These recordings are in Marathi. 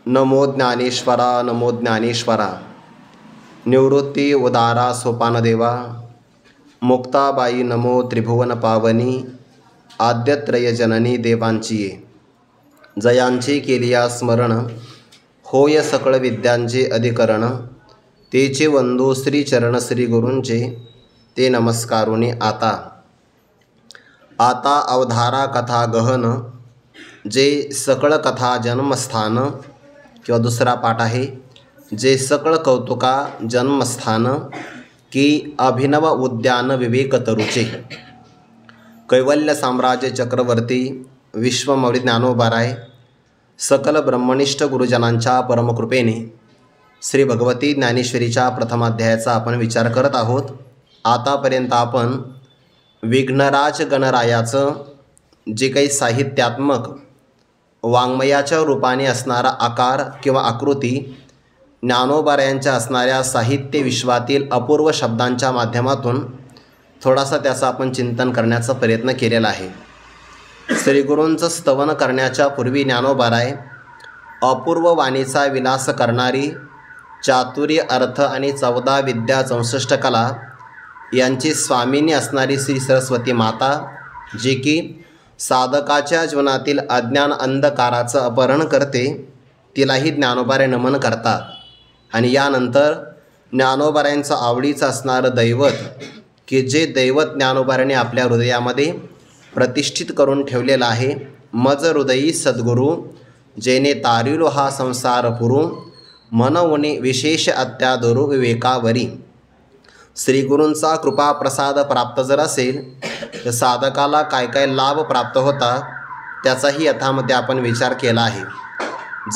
नमो ज्ञानेश्वरा नमो ज्ञानेश्वरा. निवृत्ती उदारा सोपानदेवा. मुक्ताबाई नमो त्रिभुवन पावनी. आद्यत्रय जननी देवांची ये. जयांची केलिया स्मरण होय सकळ विद्यांचे अधिकरण. तेचे वंदो श्री चरण श्री गुरूंचे ते नमस्कारुनी आता. आता अवधारा कथा गहन जे सकळ कथा जन्मस्थान. किंवा दुसरा पाठ आहे जे सकळ कौतुका जन्मस्थान की अभिनव उद्यान विवेक तरुचे. कैवल्य साम्राज्य चक्रवर्ती विश्वमौली ज्ञानोबाराय सकल ब्रह्मनिष्ठ गुरुजनांच्या परमकृपेने श्री भगवती ज्ञानेश्वरीच्या प्रथमाध्यायाचा आपण विचार करत आहोत. आतापर्यंत आपण विघ्नराज गणरायाचं जे काही साहित्यात्मक वाङ्मयाच्या रूपाने असणारा आकार किंवा आकृती, ज्ञानोबारायांच्या असणाऱ्या साहित्य विश्वातील अपूर्व शब्दांच्या माध्यमातून थोडासा त्याचा आपण चिंतन करण्याचा प्रयत्न केलेला आहे. श्रीगुरूंचं स्तवन करण्याच्या पूर्वी ज्ञानोबाराय अपूर्व वाणीचा विलास करणारी चातुर्य अर्थ आणि 14 विद्या 64 कला यांची स्वामिनी असणारी श्री सरस्वती माता, जी की साधकाच्या जीवनातील अज्ञान अंधकाराचं अपहरण करते, तिलाही ज्ञानोबाराय नमन करतात. आणि यानंतर ज्ञानोबारायांचं आवडीचं असणारं दैवत की जे दैवत ज्ञानोबारायांनी आपल्या हृदयामध्ये प्रतिष्ठित करून ठेवलेलं आहे. मज हृदयी सद्गुरू जेने तारिलो हा संसार पुरू. मनवणे विशेष अत्यादरू विवेकावरी. श्रीगुरूंचा कृपाप्रसाद प्राप्त जर असेल तर साधकाला काय काय लाभ प्राप्त होतात त्याचाही यथामध्ये आपण विचार केला आहे.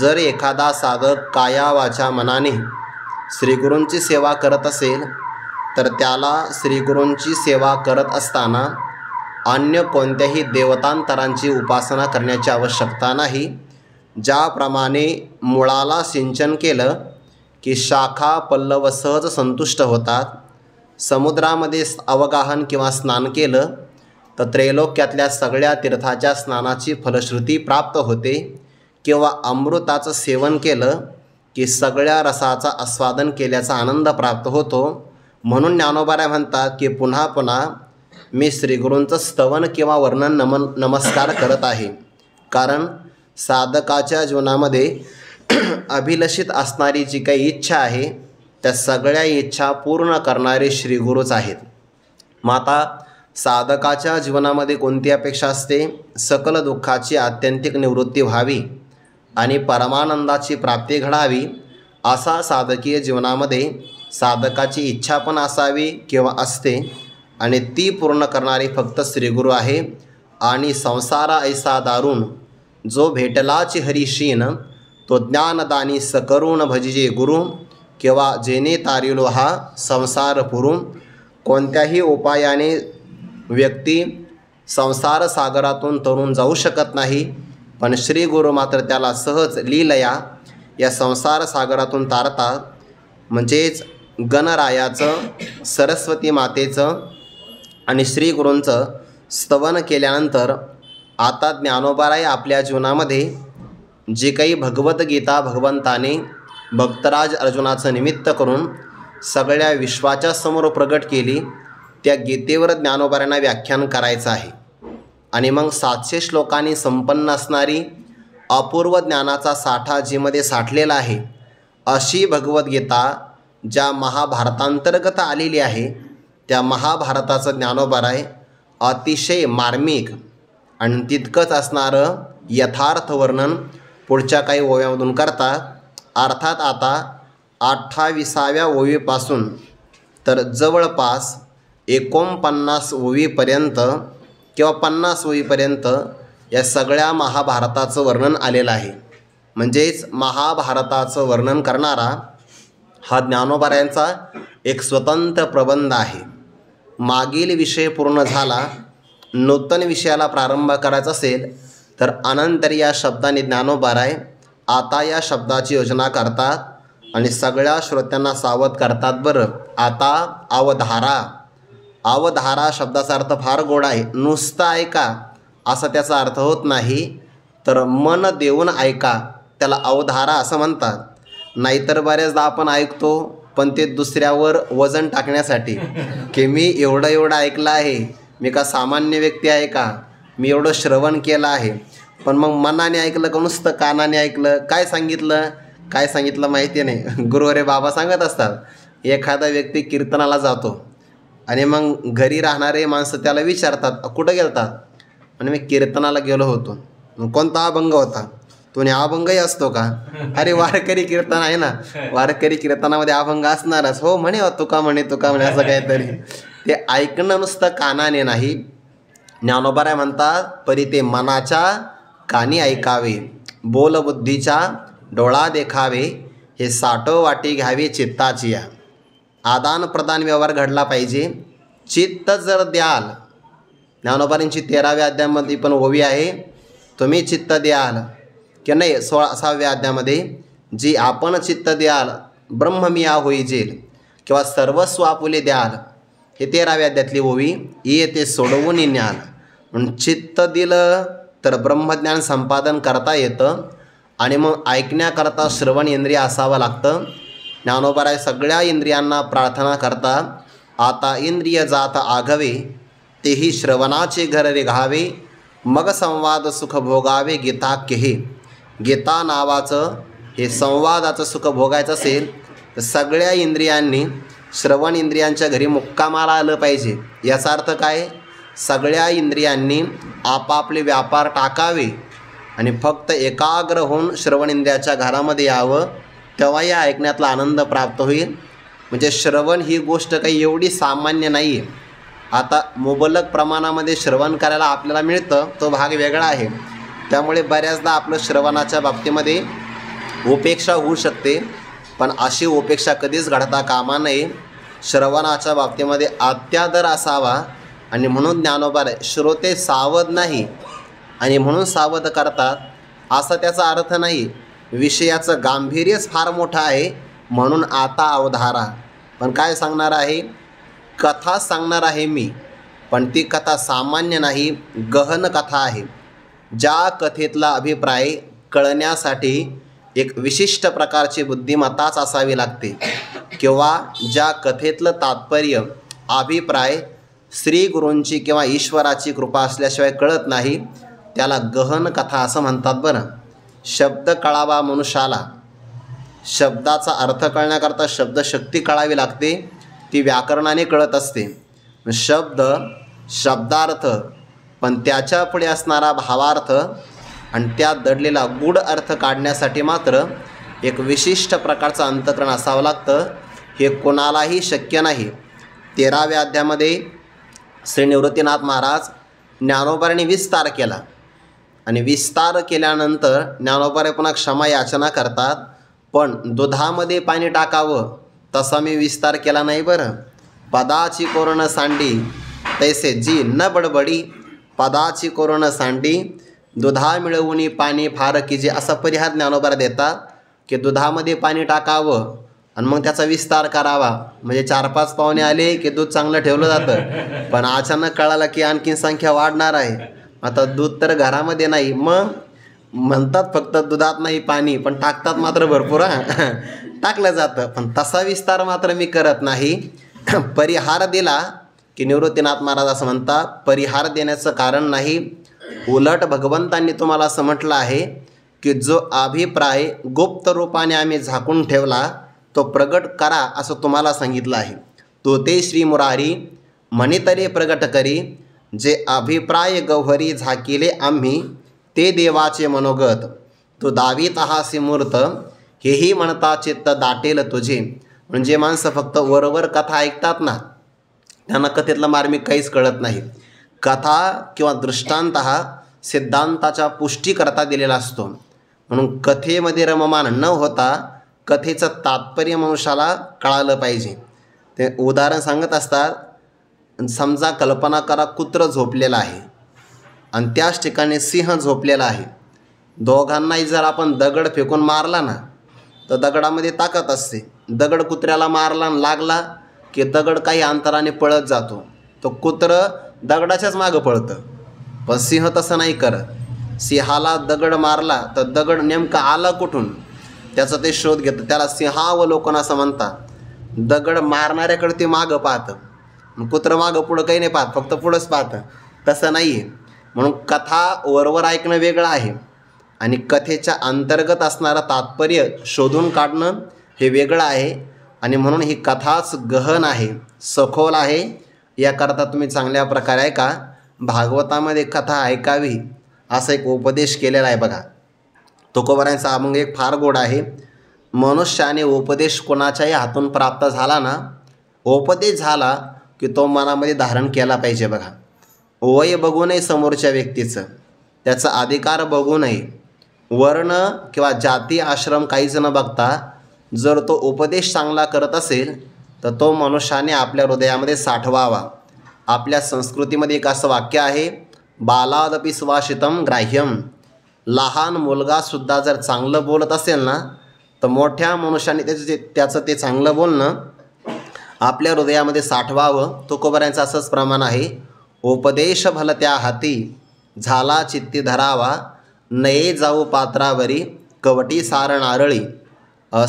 जर एखादा साधक काया वाचा मनाने श्रीगुरूंची सेवा करत असेल तर त्याला श्रीगुरूंची सेवा करत असताना अन्य कोणत्याही देवतांतरांची उपासना करण्याची आवश्यकता नाही. ज्याप्रमाणे मुळाला सिंचन केलं की शाखा पल्लव सहज संतुष्ट होतात, समुद्रामध्ये अवगाहन किंवा स्नान केलं तर त्रैलोक्यातल्या सगळ्या तीर्थाच्या स्नानाची फलश्रुती प्राप्त होते, किंवा अमृताचं सेवन केलं की सगळ्या रसाचा आस्वादन केल्याचा आनंद प्राप्त होतो. म्हणून ज्ञानोबाराय म्हणतात की पुन्हा पुन्हा मी श्रीगुरूंचं स्तवन किंवा वर्णन नमस्कार करत आहे. कारण साधकाच्या जीवनामध्ये अभिलषित असणारी जी काही इच्छा आहे त्या सगळ्या इच्छा पूर्ण करणारे श्रीगुरूच आहेत. माता साधकाच्या जीवनामध्ये कोणती अपेक्षा असते? सकल दुःखाची आत्यंतिक निवृत्ती व्हावी आणि परमानंदाची प्राप्ती घडावी. असा साधकीय जीवनामध्ये साधकाची इच्छा पण असावी किंवा असते, आणि ती पूर्ण करणारी फक्त श्रीगुरू आहे. आणि संसारा ऐसा दारुण जो भेटलाची हरिशीन तो ज्ञानदानी सकरुण भजिजे गुरु. किंवा जेने तारिलो हा संसार पुरू. कोणत्याही उपायाने व्यक्ती संसार सागरातून तरून जाऊ शकत नाही, पण श्री गुरु मात्र त्याला सहज लीलया या संसार सागरातून तारतात. म्हणजेच गणरायाचं, सरस्वती मातेचं आणि श्री गुरूंचं स्तवन केल्यानंतर आता ज्ञानोबाराय आपल्या जीवनामध्ये जे काही भगवद्गीता भगवंताने भक्तराज अर्जुनाचं निमित्त करून सगळ्या विश्वाच्या समोर प्रगट केली, त्या गीतेवर ज्ञानोबारायांना व्याख्यान करायचं आहे. आणि मग 700 श्लोकांनी संपन्न असणारी अपूर्व ज्ञानाचा साठा जीमध्ये साठलेला आहे अशी भगवद्गीता ज्या महाभारतांतर्गत आलेली आहे, त्या महाभारताचं ज्ञानोबाराय अतिशय मार्मिक आणि तितकंच असणारं यथार्थ वर्णन पुढच्या काही ओव्यामधून करतात. अर्थात आता 28व्या ओवीपासून तर जवळपास 49 ओवीपर्यंत किंवा 50 ओवीपर्यंत या सगळ्या महाभारताचं वर्णन आलेलं आहे. म्हणजेच महाभारताचं वर्णन करणारा हा ज्ञानोबारायांचा एक स्वतंत्र प्रबंध आहे. मागील विषय पूर्ण झाला, नूतन विषयाला प्रारंभ करायचा असेल तर अनंतर या शब्दाने ज्ञानोबाराय आता या शब्दाची योजना करतात आणि सगळ्या श्रोत्यांना सावध करतात. बरं, आता अवधारा. अवधारा शब्दाचा अर्थ फार गोड आहे. नुसतं ऐका असा त्याचा अर्थ होत नाही, तर मन देऊन ऐका त्याला अवधारा असं म्हणतात. नाहीतर बऱ्याचदा आपण ऐकतो पण ते दुसऱ्यावर वजन टाकण्यासाठी की मी एवढं ऐकलं आहे, मी का सामान्य व्यक्ती आहे का, मी एवढं श्रवण केलं आहे. पण मग मनाने ऐकलं का नुसतं कानाने ऐकलं, काय सांगितलं माहिती नाही. गुरुवरे बाबा सांगत असतात, एखादा व्यक्ती कीर्तनाला जातो आणि मग घरी राहणारे माणसं त्याला विचारतात, कुठं गेलतात? आणि मी कीर्तनाला गेलो होतो. मग कोणता अभंग होता? तो अभंगही असतो का? अरे वारकरी कीर्तन आहे ना, वारकरी कीर्तनामध्ये अभंग असणारच. हो म्हणे, तुका म्हणे असं काहीतरी. ते ऐकणं नुसतं कानाने नाही. ज्ञानोबा म्हणतात, परी ते मनाच्या कानी ऐकावे, बोल बुद्धीच्या डोळा देखावे, हे साठो वाटी घ्यावी चित्ताची. या आदान प्रदान व्यवहार घडला पाहिजे. चित्त जर द्याल, ज्ञानोबांची 13व्या अध्यायामध्ये पण ओवी आहे, तुम्ही चित्त द्याल की नाही. 16व्या अध्यायामध्ये, जी आपण चित्त द्याल ब्रह्ममिया होईजेल, किंवा सर्वस्व आपुले द्याल, हे 13व्या अध्यायातली ओवी. येते सोडवून न्याल. म्हणून चित्त दिलं तर ब्रह्मज्ञान संपादन करता येतं. आणि मग ऐकण्याकरता श्रवण इंद्रिय असावं लागतं. ज्ञानोबराय सगळ्या इंद्रियांना प्रार्थना करता, आता इंद्रिय जात आघवे, तेही श्रवणाचे घर रे घावे, मग संवाद सुख भोगावे गीताख्य हे. गीता नावाचं हे संवादाचं सुख भोगायचं असेल तर सगळ्या इंद्रियांनी श्रवण इंद्रियांच्या घरी मुक्कामाला आलं पाहिजे. याचा अर्थ काय? सगळ्या इंद्रियांनी आपापले व्यापार टाकावे आणि फक्त एकाग्र होऊन श्रवण इंद्रियाच्या घरामध्ये यावं, तेव्हा या ऐकण्यातला आनंद प्राप्त होईल. म्हणजे श्रवण ही गोष्ट काही एवढी सामान्य नाही आहे. आता मुबलक प्रमाणामध्ये श्रवण करायला आपल्याला मिळतं, तो भाग वेगळा आहे. त्यामुळे बऱ्याचदा आपलं श्रवणाच्या बाबतीमध्ये उपेक्षा होऊ शकते, पण अशी उपेक्षा कधीच घडता कामा नये. श्रवणाच्या बाबतीमध्ये अत्यादर असावा. आणि म्हणून ज्ञानोबा श्रोते सावध नाही आणि म्हणून सावध करतात असा त्याचा अर्थ नाही. विषयाचं गांभीर्यच फार मोठं आहे म्हणून आता अवधारा. पण काय सांगणार आहे? कथा सांगणार आहे मी, पण ती कथा सामान्य नाही, गहन कथा आहे. ज्या कथेतला अभिप्राय कळण्यासाठी एक विशिष्ट प्रकारची बुद्धिमत्ताच असावी लागते, किंवा ज्या कथेतलं तात्पर्य अभिप्राय श्री गुरूंची किंवा ईश्वराची कृपा असल्याशिवाय कळत नाही, त्याला गहन कथा असं म्हणतात. बरं, शब्द कळावा मनुष्याला, शब्दाचा अर्थ कळण्याकरता शब्दशक्ती कळावी लागते, ती व्याकरणाने कळत असते. शब्द शब्दार्थ, पण त्याच्या पुढे असणारा भावार्थ आणि त्यात दडलेला गूढ अर्थ काढण्यासाठी मात्र एक विशिष्ट प्रकारचं अंतःकरण असावं लागतं. हे कोणालाही शक्य नाही. 13व्या अध्यायामध्ये श्री निवृत्तीनाथ महाराज ज्ञानोबांनी विस्तार केला आणि विस्तार केल्यानंतर ज्ञानोबा पुन्हा क्षमा याचना करतात, पण दुधामध्ये पाणी टाकावं तसा मी विस्तार केला नाही. बरं, पदाची कोरण सांडी तैसे जी न बडबडी, पदाची कोरण सांडी दुधा मिळवून पाणी फार कीजे, असा परिहार ज्ञानोबा देतात की दुधामध्ये पाणी टाकावं आणि मग त्याचा विस्तार करावा. म्हणजे 4-5 पाहुणे आले की दूध चांगलं ठेवलं जातं, पण अचानक कळालं की आणखीन संख्या वाढणार आहे. आता दूध तर घरामध्ये नाही, मग म्हणतात फक्त दुधात नाही पाणी, पण टाकतात मात्र भरपूर. टाकलं जातं, पण तसा विस्तार मात्र मी करत नाही. परिहार दिला की निवृत्तीनाथ महाराज असं म्हणतात, परिहार देण्याचं कारण नाही, उलट भगवंतांनी तुम्हाला असं म्हटलं आहे की जो अभिप्राय गुप्त रूपाने आम्ही झाकून ठेवला तो प्रगट करा असं तुम्हाला सांगितलं आहे. तो ते श्री मुरारी म्हणितरे प्रगट करी, जे अभिप्राय गौहरी झाकिले आम्ही, ते देवाचे मनोगत. तो दावीत हासी मूर्त, हेही म्हणता चित्त दाटेल तुझे. म्हणजे माणसं फक्त वरवर कथा ऐकतात ना, त्यांना कथेतला मार्मिक काहीच कळत नाही. कथा किंवा दृष्टांत हा सिद्धांताच्या पुष्टीकरता दिलेला असतो. म्हणून कथेमध्ये रममान न होता कथेचं तात्पर्य मनुष्याला कळालं पाहिजे. ते उदाहरण सांगत असतात, समजा कल्पना करा कुत्रं झोपलेलं आहे आणि त्याच ठिकाणी सिंह झोपलेला आहे. दोघांनाही जर आपण दगड फेकून मारला ना तर दगडामध्ये ताकद असते. दगड कुत्र्याला मारला लागला की दगड काही अंतराने पळत जातो. तो कुत्रं दगडाच्याच मागं पळतं, पण सिंह तसं नाही करत. सिंहाला दगड मारला तर दगड नेमका आला कुठून त्याचा ते शोध घेतं, त्याला सिंहावलोकन असं म्हणतात. दगड मारणाऱ्याकडे ते मागं पाहतं, कुत्रं मागं पुढं काही नाही पाहत, फक्त पुढंच पाहतं. तसं नाही आहे. म्हणून कथा वरवर ऐकणं वेगळं आहे आणि कथेच्या अंतर्गत असणारं तात्पर्य शोधून काढणं हे वेगळं आहे. आणि म्हणून ही कथाच गहन आहे, सखोल आहे. याकरता तुम्ही चांगल्या प्रकारे ऐका. भागवतामध्ये कथा ऐकावी असा एक उपदेश केलेला आहे बघा. तुकोबारायांचा अभंग एक फार गोड आहे. मनुष्याने उपदेश कोणाच्याही हातून प्राप्त झाला ना, उपदेश झाला की तो मनामध्ये धारण केला पाहिजे बघा. वय बघू नये समोरच्या व्यक्तीचं, त्याचा अधिकार बघू नये, वर्ण किंवा जाती आश्रम काहीच न बघता जर तो उपदेश चांगला करत असेल तर तो मनुष्याने आपल्या हृदयामध्ये साठवावा. आपल्या संस्कृतीमध्ये एक असं वाक्य आहे, बालादपि सुभाषितम ग्राह्यम. लहान मुलगासुद्धा जर चांगलं बोलत असेल ना तर मोठ्या मनुष्याने त्याचं ते चांगलं बोलणं आपल्या हृदयामध्ये साठवावं. तुकोबारायांचं असंच प्रमाण आहे, उपदेश भलत्या हाती झाला चित्ती धरावा. नये जाऊ पात्रावरी कवटी सारण आरळी.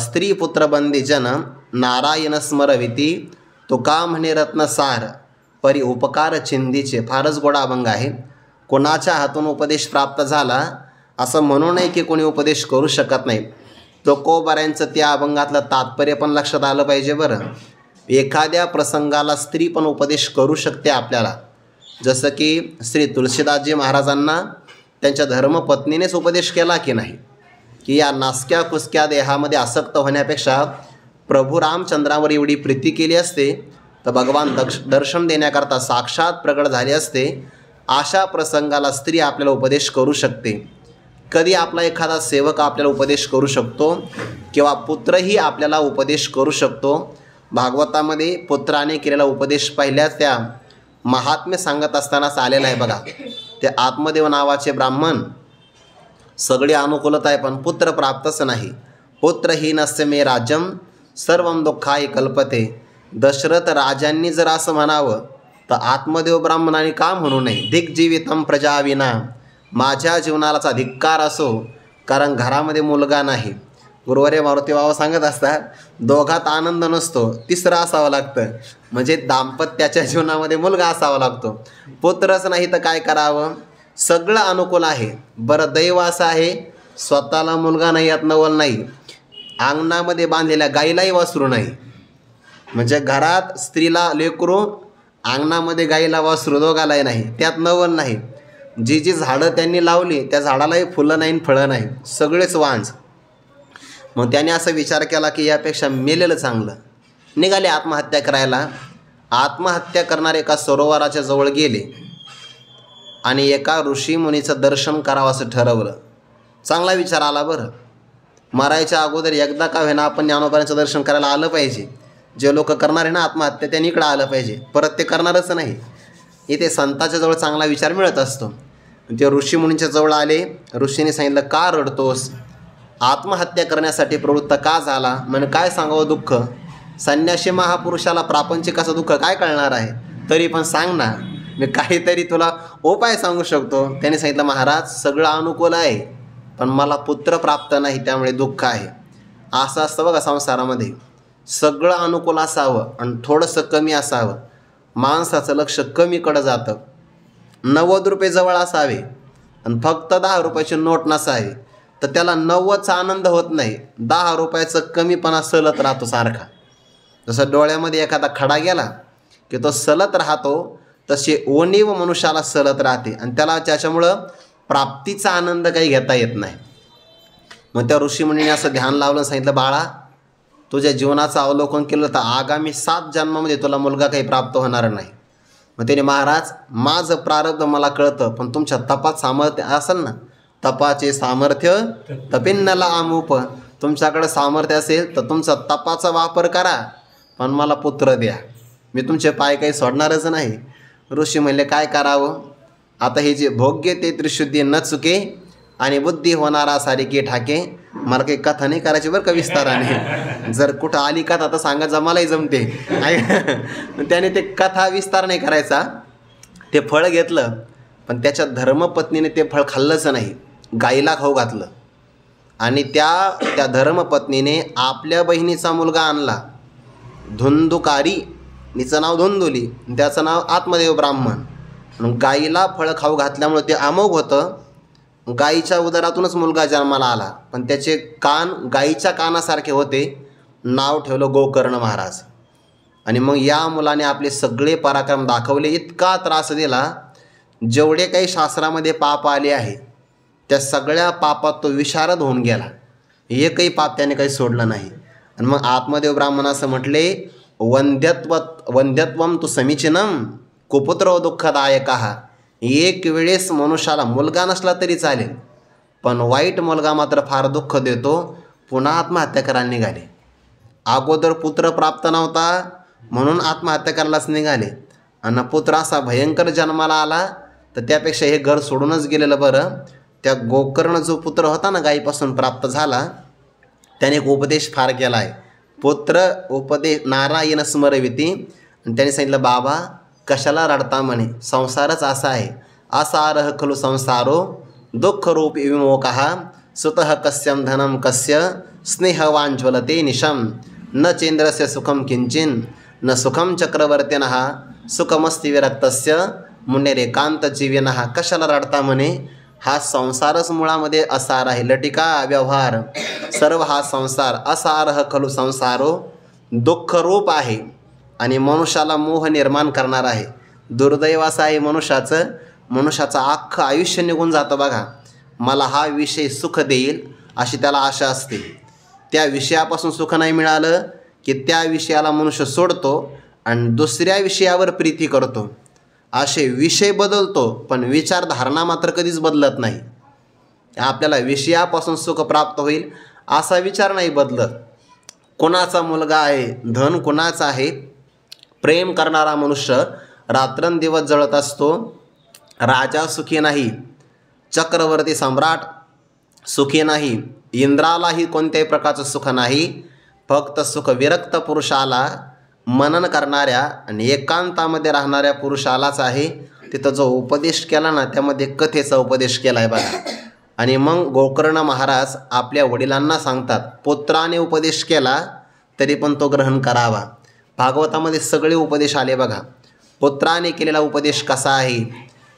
स्त्री पुत्र बंदी जन नारायण स्मरविती. तुका म्हणे रत्नसार परी उपकार चिंधीचे. फारच गोडा अभंग आहे. कोणाच्या हातून उपदेश प्राप्त झाला असं म्हणू नये की कोणी उपदेश करू शकत नाही. तुकोबारायांचं त्या अभंगातलं तात्पर्य पण लक्षात आलं पाहिजे बरं. एखाद्या प्रसंगाला स्त्री पण उपदेश करू शकते आपल्याला. जसं की श्री तुलसीदासजी महाराजांना त्यांच्या धर्मपत्नीनेच उपदेश केला की नाही, की या नासक्या कुसक्या देहामध्ये आसक्त होण्यापेक्षा प्रभू रामचंद्रावर एवढी प्रीती केली असते तर भगवान दर्शन देण्याकरता साक्षात प्रगट झाले असते. अशा प्रसंगाला स्त्री आपल्याला उपदेश करू शकते. कधी आपला एखादा सेवक आपल्याला उपदेश करू शकतो किंवा पुत्रही आपल्याला उपदेश करू शकतो. भागवतामध्ये पुत्राने केलेला उपदेश पहिल्याच त्या महात्म्य सांगत असतानाच आलेला आहे बघा. ते आत्मदेव नावाचे ब्राह्मण सगळी अनुकूलता आहे पण पुत्र प्राप्तच नाही. पुत्रहीनस्य मे राज्यम सर्वं दुःखाय कल्पते. दशरथ राजांनी जर असं म्हणावं तर आत्मदेव ब्राह्मणाने का म्हणू नये, दिग्जीवितम प्रजाविना. माझ्या जीवनालाचा धिक्कार असो, कारण घरामध्ये मुलगा नाही. गुरुवारी मारुती बाबा सांगत असतात, दोघात आनंद नसतो, तिसरा असावं लागतं. म्हणजे दाम्पत्याच्या जीवनामध्ये मुलगा असावा लागतो. पुत्रच नाही तर काय करावं. सगळं अनुकूल आहे. बरं दैव असं आहे, स्वतःला मुलगा नाही, यात नवल नाही. अंगणामध्ये बांधलेल्या गाईलाही वासरू नाही. म्हणजे घरात स्त्रीला लेकरू, अंगणामध्ये गाईला वासरू, दोघालाही नाही, त्यात नवल नाही. जी जी झाडं त्यांनी लावली त्या झाडालाही फुलं नाही फळं नाही, सगळेच वांज. मग त्याने असा विचार केला की यापेक्षा मेलेलं चांगलं. निघाले आत्महत्या करायला. आत्महत्या करणारे एका सरोवराच्या जवळ गेले आणि एका ऋषीमुनीचं दर्शन करावं असं ठरवलं. चांगला विचार आला बरं. मरायच्या अगोदर एकदा का होईना आपण ज्ञानोबांचं दर्शन करायला आलं पाहिजे. जे लोक करणार आहे ना आत्महत्या त्यांनी इकडं आलं पाहिजे, परत ते करणारच नाही. इथे संताच्या जवळ चांगला विचार मिळत असतो. ते ऋषीमुनींच्या जवळ आले. ऋषीने सांगितलं, का रडतोस, आत्महत्या करण्यासाठी प्रवृत्त का झाला. म्हणजे काय सांगावं दुःख. संन्यासी महापुरुषाला प्रापंचिकाचं दुःख काय कळणार आहे, तरी पण सांग ना, मी काहीतरी तुला उपाय सांगू शकतो. त्याने सांगितलं, महाराज सगळं अनुकूल आहे पण मला पुत्र प्राप्त नाही, त्यामुळे दुःख आहे. असं असतं बघा संसारामध्ये. सगळं अनुकूल असावं आणि थोडंसं कमी असावं. माणसाचं लक्ष कमीकडं जातं. 90 रुपये जवळ असावे आणि फक्त 10 रुपयाची नोट नसावी तर त्याला 90चा आनंद होत नाही. 10 रुपयाचं कमीपणा सलत राहतो सारखा. जसं डोळ्यामध्ये एखादा खडा गेला की तो सलत राहतो, तसे ओणीव मनुष्याला सलत राहते आणि त्याला त्याच्यामुळं प्राप्तीचा आनंद काही घेता येत नाही. मग त्या ऋषीमुनीने असं ध्यान लावलं, सांगितलं, बाळा तुझ्या जीवनाचं अवलोकन केलं तर आगामी 7 जन्मामध्ये तुला मुलगा काही प्राप्त होणार नाही. मग त्याने, महाराज माझं प्रारब्ध मला कळतं पण तुमच्या तपात सामर्थ्य असेल ना, तपाचे सामर्थ्य तपिन्नला आमूप. तुमच्याकडे सामर्थ्य असेल तर तुमचा तपाचा वापर करा पण मला पुत्र द्या, मी तुमचे पाय काही सोडणारच नाही. ऋषी म्हणले, काय करावं आता. हे जे भोग्य ते त्रिशुद्धी न चुके आणि बुद्धी होणारा सारिके ठाके. मला काही कथा नाही करायची बरं का विस्ताराने. जर कुठं आली कथा तर सांगा, जमालाही जमते. त्याने ते कथा विस्तार नाही करायचा. ते फळ घेतलं. पण त्याच्या धर्मपत्नीने ते फळ खाल्लंच नाही, गाईला खाऊ घातलं. आणि त्या धर्मपत्नीने आपल्या बहिणीचा मुलगा आणला, धुंदुकारी, तिचं नाव धुंदुली, त्याचं नाव आत्मदेव ब्राह्मण. गाईला फळ खाऊ घातल्यामुळे ते अमोघ होतं. गाईच्या उदरातूनच मुलगा जन्माला आला, पण त्याचे कान गाईच्या कानासारखे होते. नाव ठेवलं गोकर्ण महाराज. आणि मग या मुलाने आपले सगळे पराक्रम दाखवले, इतका त्रास दिला, जेवढे काही शास्त्रामध्ये पाप आले आहे त्या सगळ्या पापात तो विशारद होऊन गेला. एकही पाप त्याने काही सोडलं नाही. आणि मग आत्मदेव ब्राह्मण असं म्हटले, वंध्यत्वम तू समीचीनम कुपुत्र दुःखदायक. एक वेळेस मनुष्याला मुलगा नसला तरी चालेल, पण वाईट मुलगा मात्र फार दुःख देतो. पुन्हा आत्महत्या करायला निघाले. अगोदर पुत्र प्राप्त नव्हता म्हणून आत्महत्या करायलाच निघाले, आणि पुत्र असा भयंकर जन्माला आला तर त्यापेक्षा हे घर सोडूनच गेलेलं बरं. त्या गोकर्ण जो पुत्र होता ना, गायीपासून प्राप्त झाला, त्याने एक उपदेश फार केला आहे. पुत्र उपदेश नारायण स्मरविती. आणि त्याने सांगितलं, बाबा कशाला रडता म्हणे, संसारच असा आहे. असारह खलु संसारो दुःखरूप विमोकः सुतः कस्यम धनम कस्य स्नेहवांज्वलते निशम न चेंद्रस्य सुखम किंचिन न सुखम चक्रवर्तिनः सुखमस्ति विरक्तस्य मुनेरेकांत जीविनः. कशाला रडता म्हणे, हा संसारच मुळामध्ये असार आहे. लटिका व्यवहार सर्व हा संसार असारह खलु संसारो दुःखरूप आहे आणि मनुष्याला मोह निर्माण करणार आहे. दुर्दैव असं आहे मनुष्याचं अख्खं आयुष्य निघून जातं बघा. मला हा विषय सुख देईल अशी त्याला आशा असते. त्या विषयापासून सुख नाही मिळालं की त्या विषयाला मनुष्य सोडतो आणि दुसऱ्या विषयावर प्रीती करतो. असे विषय बदलतो, पण विचारधारणा मात्र कधीच बदलत नाही. आपल्याला विषयापासून सुख प्राप्त होईल असा विचार नाही बदलत. कोणाचा मुलगा आहे, धन कोणाचं आहे, प्रेम करणारा मनुष्य रात्रंदिवस जळत असतो. राजा सुखी नाही, चक्रवर्ती सम्राट सुखी नाही, इंद्रालाही कोणत्याही प्रकारचं सुख नाही. फक्त सुख विरक्त पुरुषाला, मनन करणाऱ्या आणि एकांतामध्ये राहणाऱ्या पुरुषालाच आहे. तिथं जो उपदेश केला ना, त्यामध्ये कथेचा उपदेश केला आहे बघा. आणि मग गोकर्ण महाराज आपल्या वडिलांना सांगतात, पुत्राने उपदेश केला तरी पण तो ग्रहण करावा. भागवतामध्ये सगळे उपदेश आले बघा. पुत्राने केलेला उपदेश कसा आहे,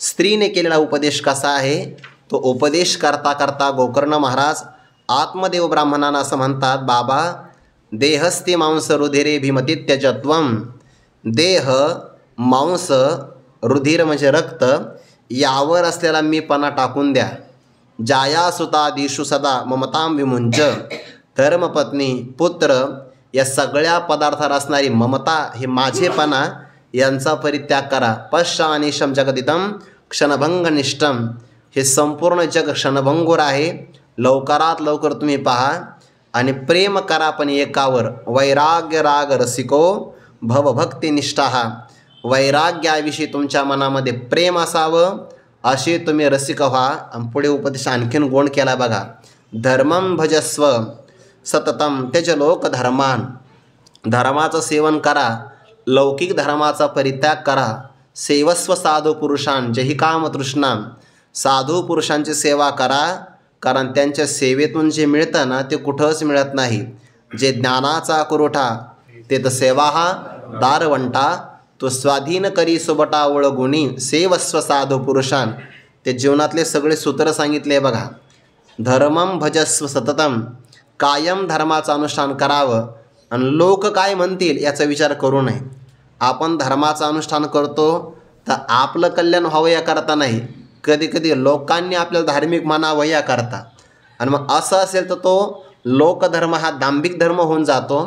स्त्रीने केलेला उपदेश कसा आहे, तो उपदेश करता करता गोकर्ण महाराज आत्मदेव ब्राह्मणांना असं म्हणतात, बाबा देहस्ति मांस रुधिरे भीमती त्यजत्वम. देह, मांस, रुधिर म्हणजे रक्त, यावर असलेला मीपणा टाकून द्या. जाया सुता दिशु सदा ममताम विमुंच. धर्मपत्नी, पुत्र या सगळ्या पदार्थावर असणारी ममता, हे माझेपणा, यांचा परित्याग करा. पश्चानिशम जगदितम क्षणभंगनिष्ठम. हे संपूर्ण जग क्षणभंगूर आहे, लवकरात लवकर तुम्ही पहा. आणि प्रेम करा पण एकावर. वैराग्य राग रसिको भवभक्तिनिष्ठा. वैराग्याविषयी तुमच्या मनामध्ये प्रेम असावं, असे तुम्ही रसिक व्हा. आणि पुढे उपदेश आणखीन गोड केला बघा. धर्मम भजस्व सततम त्यज लोक धर्मान. धर्माचं सेवन करा, लौकिक धर्माचा परित्याग करा. सेवस्व साधू पुरुषां जही काम तृष्णाम. साधू पुरुषांची सेवा करा, कारण त्यांच्या सेवेतून जे मिळतं ना ते कुठंच मिळत नाही. जे ज्ञानाचा कुरोठा ते तर सेवा हा दारवंटा. तो स्वाधीन करी सुबटा ओळगुणी सेवस्व साधू पुरुषां. ते जीवनातले सगळे सूत्र सांगितले बघा. धर्मम भजस्व सततम. कायम धर्माचं अनुष्ठान करावं आणि लोक काय म्हणतील याचा विचार करू नये. आपण धर्माचं अनुष्ठान करतो तर आपलं कल्याण व्हावं याकरता नाही, कधी कधी लोकांनी आपल्याला धार्मिक मानावं याकरता. आणि मग असं असेल तर तो लोकधर्म हा दांभिक धर्म होऊन जातो.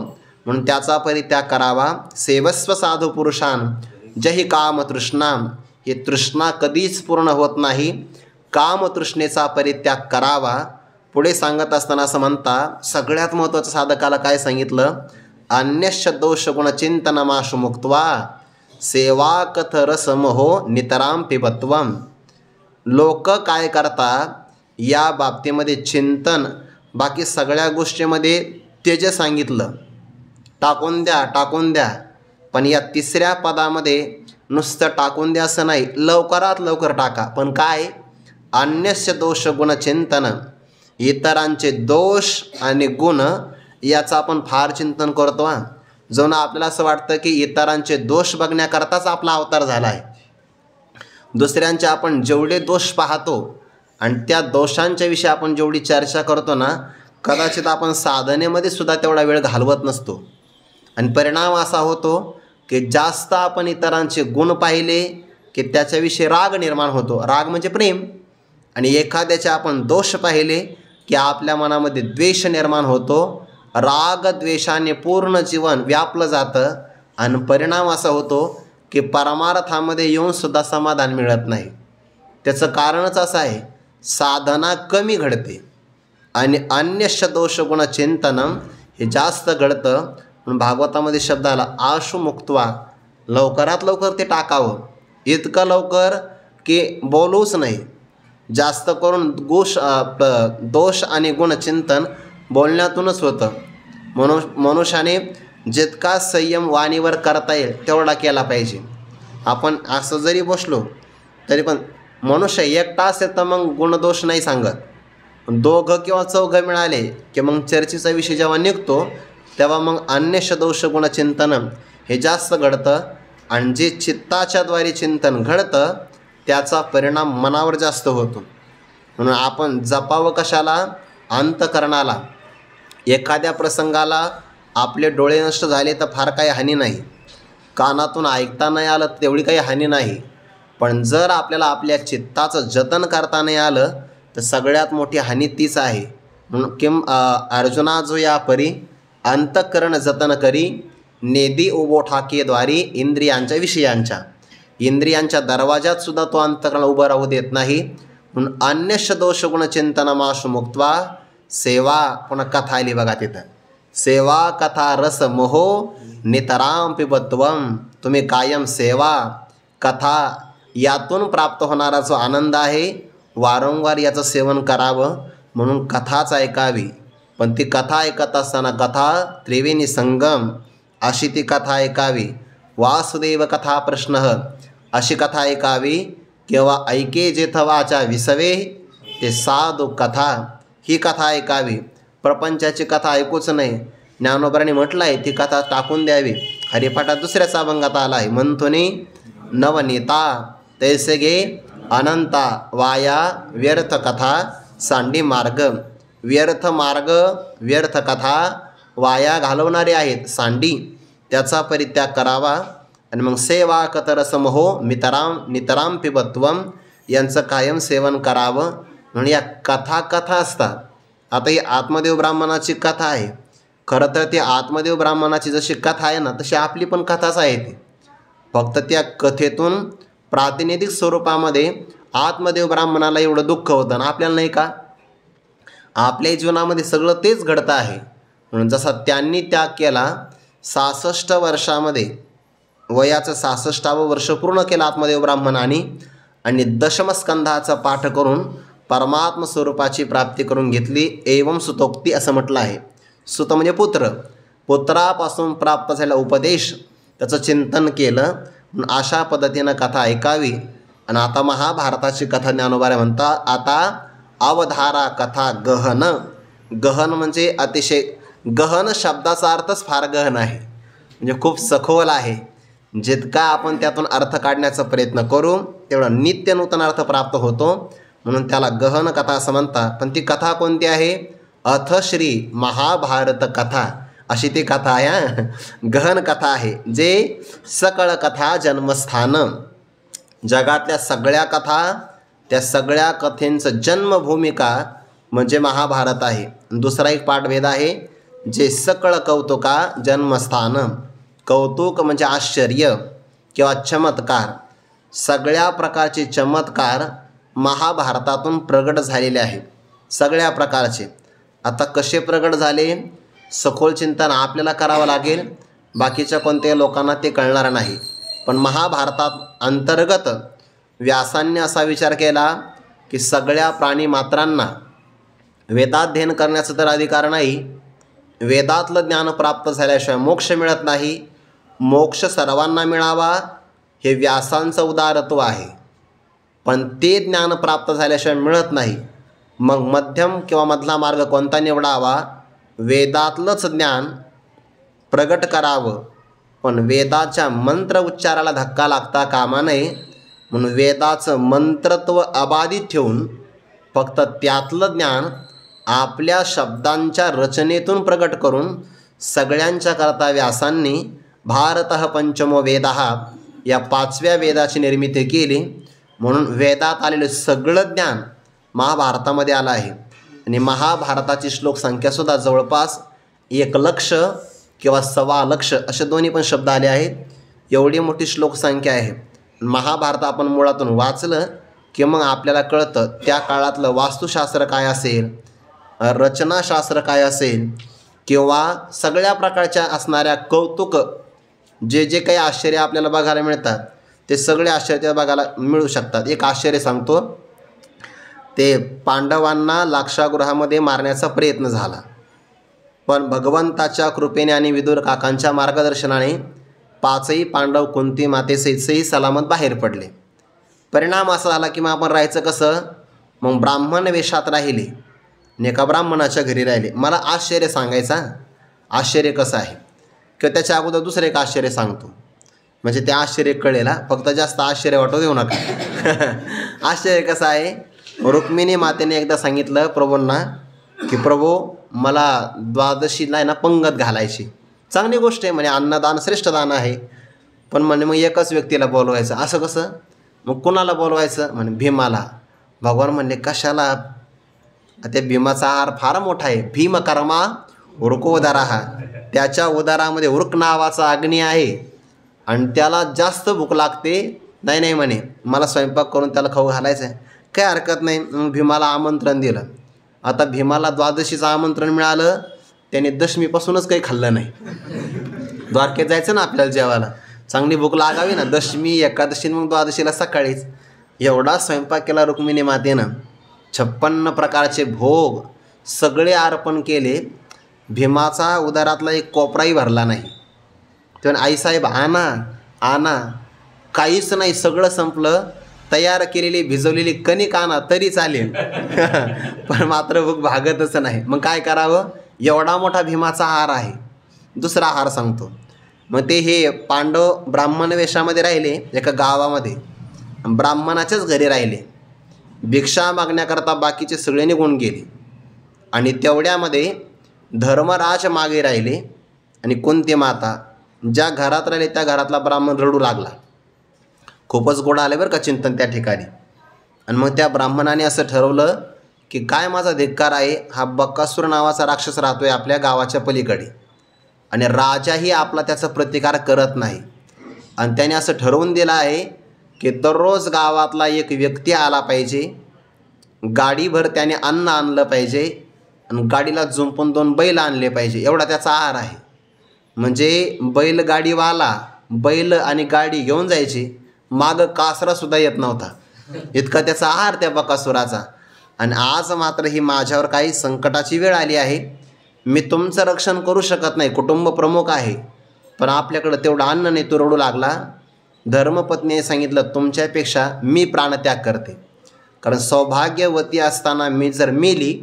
म्हणून त्याचा परित्याग करावा. सेवस्व साधू पुरुषां जही काम तृष्णाम. ही तृष्णा कधीच पूर्ण होत नाही. कामतृष्णेचा परित्याग करावा. पुढे सांगत असताना असं म्हणता, सगळ्यात महत्त्वाचं साधकाला काय सांगितलं, अन्यश्च दोष गुणचिंतनमाशु मुक्त्वा सेवा कथ रसमहो नितराम पिबत्वम. लोक काय करतात या बाबतीमध्ये चिंतन, बाकी सगळ्या गोष्टीमध्ये त्यज सांगितलं, टाकून द्या टाकून द्या. पण या तिसऱ्या पदामध्ये नुसतं टाकून द्या असं नाही, लवकरात लवकर टाका. पण काय, अन्यस्य दोष गुण चिंतन, इतरांचे दोष आणि गुण याचं आपण फार चिंतन करतो. जणू आपल्याला असं वाटतं की इतरांचे दोष बघण्याकरताच आपला अवतार झाला आहे. दुसऱ्यांचे आपण जेवढे दोष पाहतो आणि त्या दोषांच्या विषयी आपण जेवढी चर्चा करतो ना, कदाचित आपण साधनेमध्ये सुद्धा तेवढा वेळ घालवत नसतो. आणि परिणाम असा होतो की जास्त आपण इतरांचे गुण पाहिले की त्याच्याविषयी राग निर्माण होतो. राग म्हणजे प्रेम. आणि एखाद्याचे आपण दोष पाहिले की आपल्या मनामध्ये द्वेष निर्माण होतो. राग द्वेषाने पूर्ण जीवन व्यापलं जातं आणि परिणाम असा होतो की परमार्थामध्ये येऊनसुद्धा समाधान मिळत नाही. त्याचं कारणच असं आहे, साधना कमी घडते आणि अन्यश्च दोष गुण चिंतनम हे जास्त घडतं. म्हणून भागवतामध्ये शब्द आला आशु मुक्त्वा, लवकरात लवकर ते टाकावं. इतकं लवकर की बोलूच नाही. जास्त करून दोष आणि गुणचिंतन बोलण्यातूनच होतं. मनुष्याने जितका संयम वाणीवर करता येईल तेवढा केला पाहिजे. आपण असं जरी बसलो तरी पण मनुष्य एकटा असेल तर मग गुणदोष नाही सांगत. दोघं किंवा चौघं मिळाले की मग चर्चेचा विषय जेव्हा निघतो तेव्हा मग अन्यश दोष गुणचिंतन हे जास्त घडतं. आणि जे चित्ताच्याद्वारे चिंतन घडतं त्याचा परिणाम मनावर जास्त होतो. म्हणून आपण जपावं कशाला, अंतःकरणाला. एखाद्या प्रसंगाला आपले डोळे नष्ट झाले तर फार काही हानी नाही, कानातून ऐकता नाही आलं तेवढी काही हानी नाही. पण जर आपल्याला आपल्या चित्ताचं जतन करता नाही आलं तर सगळ्यात मोठी हानी तीच आहे. म्हणून किम अर्जुना जो या परी अंतःकरण जतन करी, नेदी उभो ठाकेद्वारी इंद्रियांच्या विषयांच्या. इंद्रियांच्या दरवाजात सुद्धा तो अंतःकरण उभं राहू देत नाही. म्हणून अन्यश दोष गुणचिंतनमाशु मुक्त्वा सेवा. पुन्हा कथा आली बघा तिथं, सेवा कथा रस मोहो नितराम पिबत्वम. तुम्ही कायम सेवा कथा यातून प्राप्त होणारा जो आनंद आहे वारंवार याचं सेवन करावं. म्हणून कथाच ऐकावी. पण ती कथा ऐकत असताना कथा त्रिवेणी संगम अशी ती कथा ऐकावी. वासुदेव कथा प्रश्न अशी कथा ऐकावी. किंवा ऐके जेथ वाचा विसवे ते साधू कथा, ही कथा ऐकावी. प्रपंचाची कथा ऐकूच नाही. ज्ञानोबरांनी म्हटलं आहे ती कथा टाकून द्यावी. हरिपाठात दुसऱ्याच अभंगात आला आहे, म्हणतोनी नवनीता तैसे गे अनंता वाया व्यर्थ कथा सांडी मार्ग. व्यर्थ मार्ग व्यर्थ कथा वाया घालवणारे आहेत सांडी, त्याचा परित्याग करावा. आणि मग सेवा कतरसमहो नितराम पिबत्वम यांचं कायम सेवन करावं. म्हणून या कथा असतात. आता ही आत्मदेव ब्राह्मणाची कथा आहे. खरं तर ती आत्मदेव ब्राह्मणाची जशी कथा आहे ना तशी आपली पण कथाच आहे ती. फक्त त्या कथेतून प्रातिनिधिक स्वरूपामध्ये आत्मदेव ब्राह्मणाला एवढं दुःख होतं ना आपल्याला नाही का. आपल्या जीवनामध्ये सगळं तेच घडतं आहे. म्हणून जसा त्यांनी त्याग केला 66 वर्षामध्ये, वयाचं 66वं वर्ष पूर्ण केलं आत्मदेव ब्राह्मणाने आणि दशमस्कंधाचा पाठ करून परमात्म स्वरूपाची प्राप्ती करून घेतली. एवं सुतोक्ती असं म्हटलं आहे. सुत म्हणजे पुत्र, पुत्रापासून प्राप्त झालेला उपदेश त्याचं चिंतन केलं. अशा पद्धतीनं कथा ऐकावी. आणि आता महाभारताची कथा ज्ञानोबा म्हणतात. आता अवधारा कथा गहन. गहन म्हणजे अतिशय गहन शब्दाचा अर्थच फार गहन आहे, म्हणजे खूप सखोल आहे. जितका आपण त्यातून अर्थ काढण्याचा प्रयत्न करू तेवढं नित्य नूतन अर्थ प्राप्त होतो. म्हणून त्याला गहन कथा असं म्हणतात. पण ती कथा कोणती आहे, अथ श्री महाभारत कथा अशी ती कथा आहे. गहन कथा आहे. जे सकळ कथा जन्मस्थान, जगातल्या सगळ्या कथा त्या सगळ्या कथेंचं जन्मभूमिका म्हणजे महाभारत आहे. दुसरा एक पाठभेद आहे, जे सकळ कौतुका जन्मस्थान. कौतुक म्हणजे आश्चर्य किंवा चमत्कार. सगळ्या प्रकारचे चमत्कार महाभारतातून प्रगट झालेले आहेत, सगळ्या प्रकारचे. आता कसे प्रगट झाले, सखोल चिंतन आपल्याला करावं लागेल. बाकीच्या कोणत्याही लोकांना ते कळणार नाही. पण महाभारतात अंतर्गत व्यासांनी असा विचार केला की सगळ्या प्राणीमात्रांना वेदाध्ययन करण्याचा तर अधिकार नाही. वेदातलं ज्ञान प्राप्त झाल्याशिवाय मोक्ष मिळत नाही. मोक्ष सर्वांना मिळावा हे व्यासांचं उदारत्व आहे. पण ते ज्ञान प्राप्त झाल्याशिवाय मिळत नाही. मग मध्यम किंवा मधला मार्ग कोणता निवडावा? वेदातलंच ज्ञान प्रगट करावं, पण वेदाच्या मंत्र उच्चाराला धक्का लागता कामा नये. म्हणून वेदाचं मंत्रत्व अबाधित ठेवून फक्त त्यातलं ज्ञान आपल्या शब्दांच्या रचनेतून प्रगट करून सगळ्यांच्या करता व्यासांनी भारतः पंचमो वेदः या 5व्या वेदाची निर्मिती केली. म्हणून वेदात आलेलं सगळं ज्ञान महाभारतामध्ये आलं आहे. आणि महाभारताची श्लोकसंख्यासुद्धा जवळपास 1,00,000 किंवा 1,15,00,000 असे दोन्ही पण शब्द आले आहेत. एवढी मोठी श्लोकसंख्या आहे. महाभारत आपण मुळातून वाचलं की मग आपल्याला कळतं त्या काळातलं वास्तुशास्त्र काय असेल, रचनाशास्त्र काय असेल, किंवा सगळ्या प्रकारच्या असणाऱ्या कौतुक जे जे काही आश्चर्य आपल्याला बघायला मिळतात ते सगळे आश्चर्य बघायला मिळू शकतात. एक आश्चर्य सांगतो. ते पांडवांना लाक्षागृहामध्ये मारण्याचा प्रयत्न झाला, पण भगवंताच्या कृपेने आणि विदुर काकांच्या मार्गदर्शनाने 5ही पांडव कुंती मातेसहित सही सलामत बाहेर पडले. परिणाम असा झाला की मग आपण राहायचं कसं? मग ब्राह्मण वेशात राहिले आणि एका ब्राह्मणाच्या घरी राहिले. मला आश्चर्य सांगायचा. आश्चर्य कसं आहे किंवा त्याच्या अगोदर दुसरं एक आश्चर्य सांगतो, म्हणजे ते आश्चर्य कळेल. फक्त जास्त आश्चर्य वाटू देऊ नका. आश्चर्य कसं आहे? रुक्मिणी मातेने एकदा सांगितलं प्रभूंना की प्रभू मला द्वादशीला आहे ना पंगत घालायची. चांगली गोष्ट आहे, म्हणजे अन्नदान श्रेष्ठ दान आहे. पण म्हणे मग एकच व्यक्तीला बोलवायचं. असं कसं? मग कुणाला बोलवायचं? म्हणे भीमाला. भगवान म्हणले कशाला? त्या भीमाचा आहार फार मोठा आहे. भीमकर्मा उरकोदरा, त्याच्या उदरामध्ये उरक नावाचा अग्नी आहे आणि त्याला जास्त भूक लागते. नाही नाही म्हणे मला स्वयंपाक करून त्याला खाऊ घालायचं आहे. काही हरकत नाही. मग भीमाला आमंत्रण दिलं. आता भीमाला द्वादशीचं आमंत्रण मिळालं, त्याने दशमीपासूनच काही खाल्लं नाही. द्वारकेत जायचं ना आपल्याला जेवायला, चांगली भूक लागावी ना. दशमी, एकादशी, मग द्वादशीला सकाळीच एवढा स्वयंपाक केला रुक्मिणी मातेनं. 56 प्रकारचे भोग सगळे अर्पण केले. भीमाचा उदरातला एक कोपराही भरला नाही. तेव्हा आईसाहेब आणा आणा, काहीच नाही, सगळं संपलं. तयार केलेली भिजवलेली कणिक आणा तरी चालेल. पण मात्र भूक भागतच नाही. मग काय करावं? एवढा मोठा भीमाचा आहार आहे. दुसरा आहार सांगतो. मग ते हे पांडव ब्राह्मण वेशामध्ये राहिले एका गावामध्ये, ब्राह्मणाच्याच घरी राहिले. भिक्षा मागण्याकरता बाकीचे सगळे निघून गेले आणि तेवढ्यामध्ये धर्मराज मागे राहिले आणि कुंती माता ज्या घरात राहिले त्या घरातला ब्राह्मण रडू लागला. खूपच गोड आले बरं का चिंतन त्या ठिकाणी. आणि मग त्या ब्राह्मणाने असं ठरवलं की काय माझा धिक्कार आहे, हा बकासूर नावाचा राक्षस राहतोय आपल्या गावाच्या पलीकडे आणि राजाही आपला त्याचा प्रतिकार करत नाही. आणि त्याने असं ठरवून दिलं आहे की दररोज गावातला एक व्यक्ती आला पाहिजे, गाडीभर त्याने अन्न आणलं पाहिजे आणि गाडीला जुंपून 2 बैल आणले पाहिजे. एवढा त्याचा आहार आहे. म्हणजे बैलगाडीवाला बैल आणि गाडी घेऊन जायची, मागं कासरासुद्धा येत नव्हता. इतका त्याचा आहार त्या बकासुराचा. आणि आज मात्र ही माझ्यावर काही संकटाची वेळ आली आहे. मी तुमचं रक्षण करू शकत नाही, कुटुंब प्रमुख आहे, पण आपल्याकडं तेवढं अन्न नाही. तो रडू लागला. धर्मपत्नीने सांगितलं तुमच्यापेक्षा मी प्राणत्याग करते, कारण सौभाग्यवती असताना मी जर मेली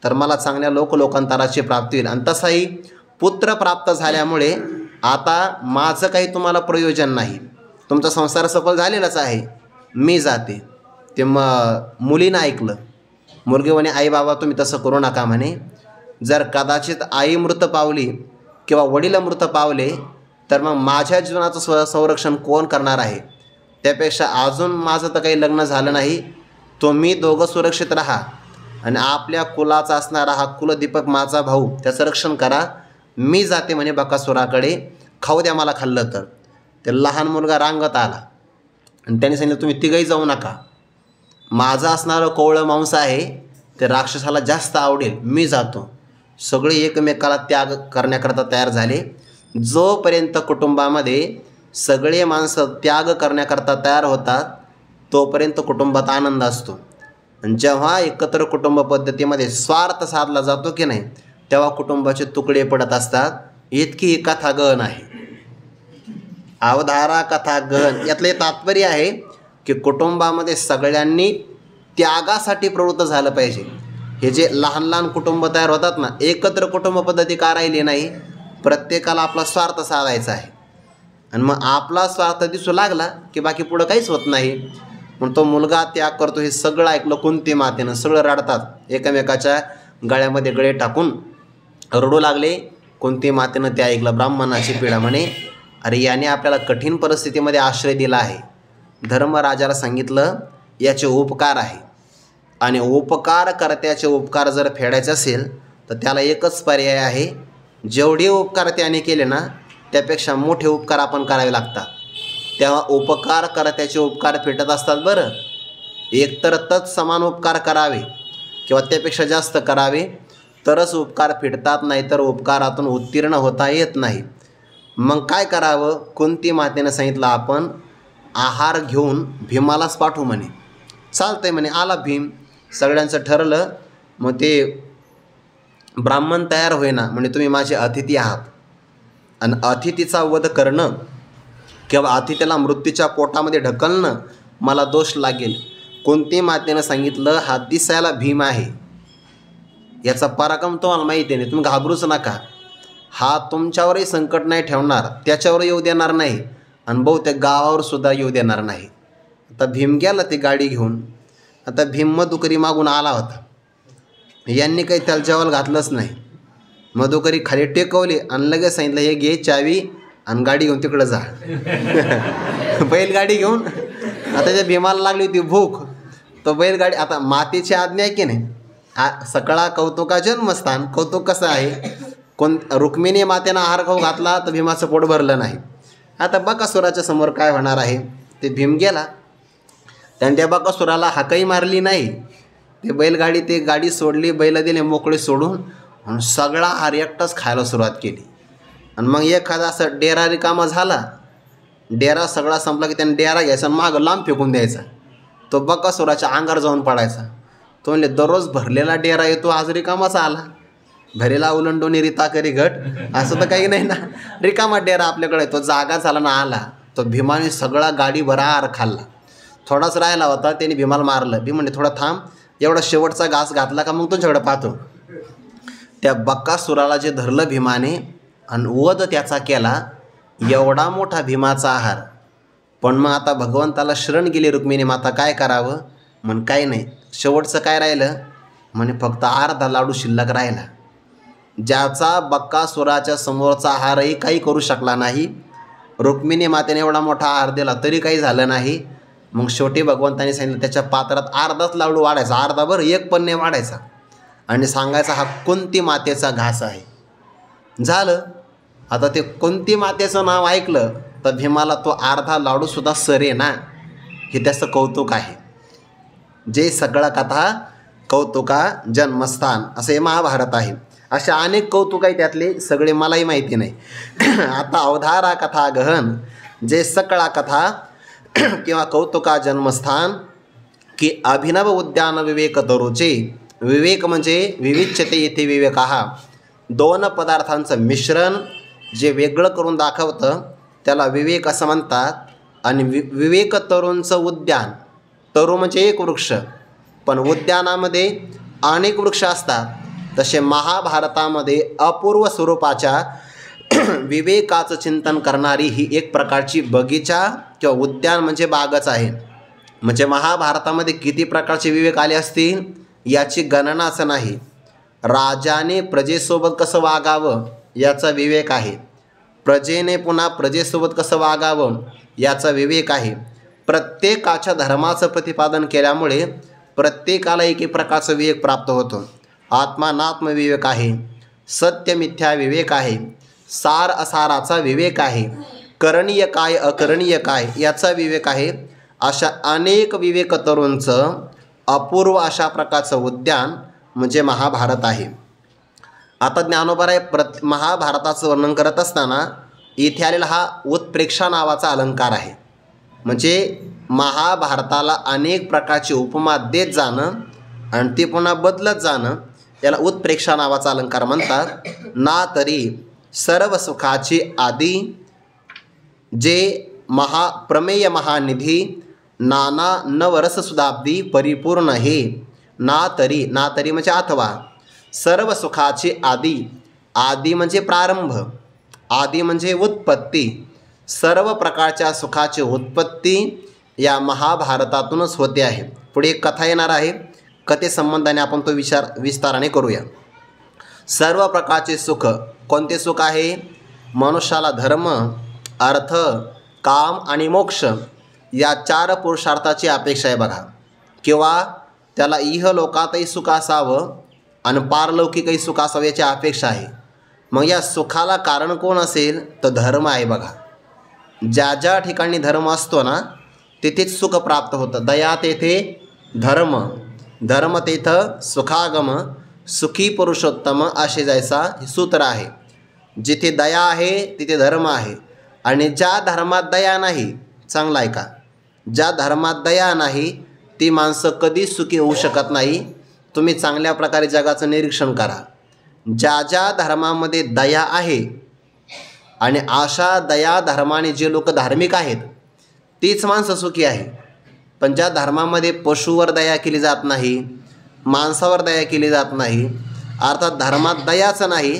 तर मला चांगल्या लोकांतराची प्राप्ती होईल. आणि तसाही पुत्र प्राप्त झाल्यामुळे आता माझं काही तुम्हाला प्रयोजन नाही. तुमचा संसार सफल झालेलाच आहे, मी जाते. ते मुलीनं ऐकलं. मुलगी म्हणे आई बाबा तुम्ही तसं करू नका म्हणे. जर कदाचित आई मृत पावली किंवा वडील मृत पावले तर मग माझ्या जीवनाचं संरक्षण कोण करणार आहे? त्यापेक्षा अजून माझं तर काही लग्न झालं नाही, तुम्ही दोघं सुरक्षित राहा आणि आपल्या कुलाचा असणारा हा कुलदीपक माझा भाऊ त्याचं रक्षण करा. मी जाते म्हणे बकासुराकडे, खाऊ द्या मला खाल्लं तर. ते लहान मुलगा रांगत आला आणि त्याने सांगितलं तुम्ही तिघही जाऊ नका, माझं असणारं कोवळं मांस आहे ते राक्षसाला जास्त आवडेल, मी जातो. सगळे एकमेकाला त्याग करण्याकरता तयार झाले. जोपर्यंत कुटुंबामध्ये सगळे माणसं त्याग करण्याकरता तयार होतात तोपर्यंत कुटुंबात आनंद असतो. आणि जेव्हा एकत्र कुटुंब पद्धतीमध्ये स्वार्थ साधला जातो की नाही तेव्हा कुटुंबाचे तुकडे पडत असतात. इतकी ही कथा गहन आहे. अवधारा कथा गहन यातले तात्पर्य आहे की कुटुंबामध्ये सगळ्यांनी त्यागासाठी प्रवृत्त झालं पाहिजे. हे जे लहान लहान कुटुंब तयार होतात ना, एकत्र कुटुंब पद्धती का राहिली नाही? प्रत्येकाला आपला स्वार्थ साधायचा आहे आणि मग आपला स्वार्थ दिसू लागला की बाकी पुढं काहीच होत नाही. मग तो मुलगा त्याग करतो. हे सगळं ऐकलं कुंती मातेनं, सगळं रडतात, एकमेकाच्या गळ्यामध्ये गळे टाकून रडू लागले. कुंती मातेनं ते ऐकलं. ब्राह्मणाची पीडा म्हणे, अरे याने आपल्याला कठीण परिस्थितीमध्ये आश्रय दिला आहे. धर्मराजाला सांगितलं याचे उपकार आहे आणि उपकार कर्त्याचे उपकार जर फेडायचे असेल तर त्याला एकच पर्याय आहे. जेवढे उपकार त्याने केले ना त्यापेक्षा मोठे उपकार आपण करावे लागतात. तेव्हा उपकार कर्त्याचे उपकार फेटत असतात. बरं, एकतर तत्समान उपकार करावे किंवा त्यापेक्षा जास्त करावे तरच उपकार फेडतात, नाहीतर उपकारातून उत्तीर्ण होता येत नाही. मग काय करावं? कुंती मातेनं सांगितलं आपण आहार घेऊन भीमालाच पाठवू म्हणे. चालतंय म्हणे. आला भीम. सगळ्यांचं ठरलं. मग ते ब्राह्मण तयार होईना म्हणे तुम्ही माझे अतिथी आहात आणि अतिथीचा वध करणं किंवा अतिथीला मृत्यूच्या पोटामध्ये ढकलणं मला दोष लागेल. कुंती मातेनं सांगितलं हा दिसायला भीम आहे, याचा पराक्रम तुम्हाला माहिती नाही, तुम्ही घाबरूच नका. हा तुमच्यावरही संकट नाही ठेवणार, त्याच्यावर येऊ देणार नाही आणि बहुतेक गावावर सुद्धा येऊ देणार नाही. आता भीम गेला ती गाडी घेऊन. आता भीम मधुकरी मागून आला होता. यांनी काही त्याला जेवायला घातलंच नाही. मधुकरी खाली टेकवली आणि लगेच सांगितलं हे घे चावी आणि गाडी घेऊन तिकडं जा. बैलगाडी घेऊन. आता त्या भीमाला लागली होती भूक. तो बैलगाडी, आता मातेची आज्ञा आहे की नाही, सकळा कौतुका जन्मस्थान. कौतुक कसं आहे, रुक्मिणी मातेनं आहार खाऊ घातला तर भीमाचं पोट भरलं नाही. आता बकासुराच्या समोर काय होणार आहे? ते भीम गेला. त्याने त्या बकासुराला हाकही मारली नाही. ते बैलगाडी, ते गाडी सोडली, बैल दिले मोकळे सोडून आणि सगळा आहार एकटाच खायला सुरुवात केली. आणि मग एखादा असं डेरा रिकामा झाला, डेरा सगळा संपला की त्याने डेरा घ्यायचा आणि मागं लांब फेकून द्यायचा. तो बकासुराच्या अंगावर जाऊन पडायचा. तो म्हणले दररोज भरलेला डेरा येतो, आज रिकामाचा आला. भरेला उलंडोनी रिता करी घट, असं तर काही नाही ना. रिकामा डेरा आपल्याकडे, तो जागा झाला ना आला. तो भीमाने सगळा गाडी भरार खाल्ला. थोडाच राहिला होता, त्याने भीमाला मारलं. भीम म्हणजे थोडा थांब, एवढा शेवटचा घास घातला का मग तुझ्याकडे पाहतो. त्या बकासुराला जे धरलं भीमाने आणि वध त्याचा केला. एवढा मोठा भीमाचा आहार. पण मग आता भगवंताला शरण गेली रुक्मिणी माता, काय करावं? म्हण काही नाही, शेवटचं काय राहिलं म्हणे, फक्त अर्धा लाडू शिल्लक राहिला. ज्याचा बकासुराच्या समोरचा आहारही काही करू शकला नाही. रुक्मिणी मातेने एवढा मोठा आहार दिला तरी काही झालं नाही. मग शेवटी भगवंताने सांगितलं त्याच्या पात्रात अर्धाच लाडू वाढायचा, अर्धा बरं, एक पण नाही वाढायचा, आणि सांगायचा हा कुंती मातेचा घास आहे. झालं. आता ते कुंती मातेचं नाव ऐकलं तर भीमाला तो अर्धा लाडूसुद्धा सरे ना. हे त्याचं कौतुक आहे. जे सगळा कथा कौतुका जन्मस्थान असं हे महाभारत आहे. अशा अनेक कौतुक आहे, त्यातले सगळे मलाही माहिती नाही. आता अवधारा कथा गहन, जे सकळा कथा किंवा कौतुका जन्मस्थान की अभिनव उद्यान विवेक तरुचे. विवेक म्हणजे विविच्यते येथे विवेकाहा, दोन पदार्थांचं मिश्रण जे वेगळं करून दाखवतं त्याला विवेक असं म्हणतात. आणि विवेक तरूंचं उद्यान, तरू म्हणजे एक वृक्ष, पण उद्यानामध्ये अनेक वृक्ष असतात. तसे महाभारतामध्ये अपूर्व स्वरूपाच्या विवेकाचं चिंतन करणारी ही एक प्रकारची बगीचा किंवा उद्यान म्हणजे बागच आहे. म्हणजे महाभारतामध्ये किती प्रकारचे विवेक आले असतील याची गणनाच नाही. राजाने प्रजेसोबत कसं वागावं याचा विवेक आहे. प्रजेने पुन्हा प्रजेसोबत कसं वागावं याचा विवेक आहे. प्रत्येकाच्या धर्माचं प्रतिपादन केल्यामुळे प्रत्येकाला एक एक प्रकारचं विवेक प्राप्त होतो. आत्मानात्म विवेक आहे, सत्य मिथ्या विवेक आहे, सार असाराचा विवेक आहे, करणीय काय अकरणीय काय याचा विवेक आहे. अशा अनेक विवेक तरुंचं अपूर्व अशा प्रकारचं उद्यान म्हणजे महाभारत आहे. आता ज्ञानोबराय महाभारताचं वर्णन करत असताना इथे आलेला हा उत्प्रेक्षा नावाचा अलंकार आहे. म्हणजे महाभारताला अनेक प्रकारची उपमा देत जाणं आणि ती पुन्हा बदलत जाणं याला उत्प्रेक्षा नावाचा अलंकार म्हणतात. ना तरी सर्व सुखाची आदी जे प्रमेय महानिधी नाना नवरस सुधाब्दी परिपूर्ण हे ना तरी म्हणजे अथवा सर्व सुखाची आदी म्हणजे प्रारंभ, आदी म्हणजे उत्पत्ती, सर्व प्रकारच्या सुखाची उत्पत्ती या महाभारतातूनच होते आहे. पुढे एक कथा येणार आहे, कथेसंबंधाने आपण तो विस्ताराने करूया. सर्व प्रकारचे सुख कोणते सुख आहे? मनुष्याला धर्म, अर्थ, काम आणि मोक्ष या 4 पुरुषार्थाची अपेक्षा आहे बघा. किंवा त्याला इहलोकातही सुख असावं आणि पारलौकिकही सुख असावं याची अपेक्षा आहे. मग या सुखाला कारण कोण असेल? तर धर्म आहे बघा. ज्या ज्या ठिकाणी धर्म असतो ना तिथेच सुख प्राप्त होतं. दया तेथे धर्म, धर्म तेथं सुखागम, सुखी पुरुषोत्तम असे जैसा हे सूत्र आहे. जिथे दया आहे तिथे धर्म आहे. आणि ज्या धर्मात दया नाही, चांगला आहे का, ज्या धर्मात दया नाही ती माणसं कधीच सुखी होऊ शकत नाही. तुम्ही चांगल्या प्रकारे जगाचं निरीक्षण करा. ज्या ज्या धर्मामध्ये दया आहे आणि अशा दया धर्माने जे लोक धार्मिक आहेत तीच माणसं सुखी आहे. पण ज्या धर्मामध्ये पशुवर दया केली जात नाही, माणसावर दया केली जात नाही, अर्थात धर्मात दयाच नाही,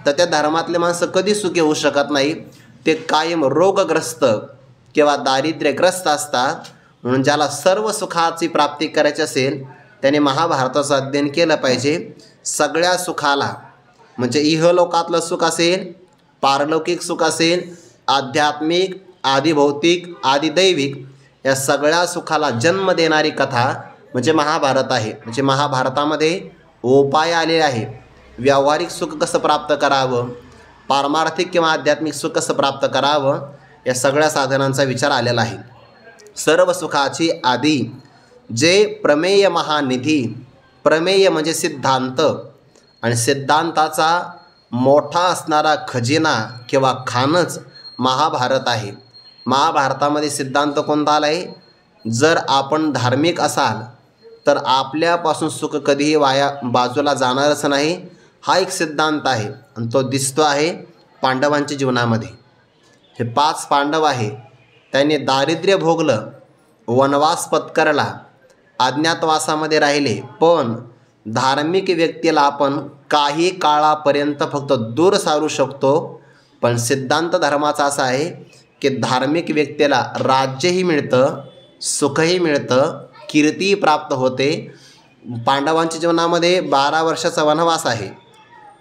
तर त्या धर्मातले माणसं कधी सुखी होऊ शकत नाही. ते कायम रोगग्रस्त किंवा दारिद्र्यग्रस्त असतात. म्हणून ज्याला सर्व सुखाची प्राप्ती करायची असेल त्याने महाभारताचं अध्ययन केलं पाहिजे. सगळ्या सुखाला म्हणजे इहलोकातलं सुख असेल, पारलौकिक सुख असेल, आध्यात्मिक, आदिभौतिक, आदिदैविक या सगळ्या सुखाला जन्म देणारी कथा म्हणजे महाभारत आहे. म्हणजे महाभारतामध्ये उपाय आलेले आहे. व्यावहारिक सुख कसं प्राप्त करावं, पारमार्थिक किंवा आध्यात्मिक सुख कसं प्राप्त करावं या सगळ्या साधनांचा विचार आलेला आहे. सर्व सुखाची आदी जे प्रमेय महानिधी, प्रमेय म्हणजे सिद्धांत आणि सिद्धांताचा मोठा असणारा खजिना किंवा खानच महाभारत आहे. महाभारतामध्ये सिद्धांत कोणता आला आहे? जर आपण धार्मिक असाल तर आपल्यापासून सुख कधीही बाजूला जाणारच नाही, हा एक सिद्धांत आहे. आणि तो दिसतो आहे पांडवांच्या जीवनामध्ये. हे 5 पांडव आहे, त्यांनी दारिद्र्य भोगलं, वनवास पत्करला, अज्ञातवासामध्ये राहिले, पण धार्मिक व्यक्तीला आपण काही काळापर्यंत फक्त दूर सारू शकतो. पण सिद्धांत धर्माचा असा आहे की धार्मिक व्यक्तीला राज्यही मिळतं, सुखही मिळतं, कीर्तीही प्राप्त होते. पांडवांच्या जीवनामध्ये 12 वर्षाचा वनवास आहे,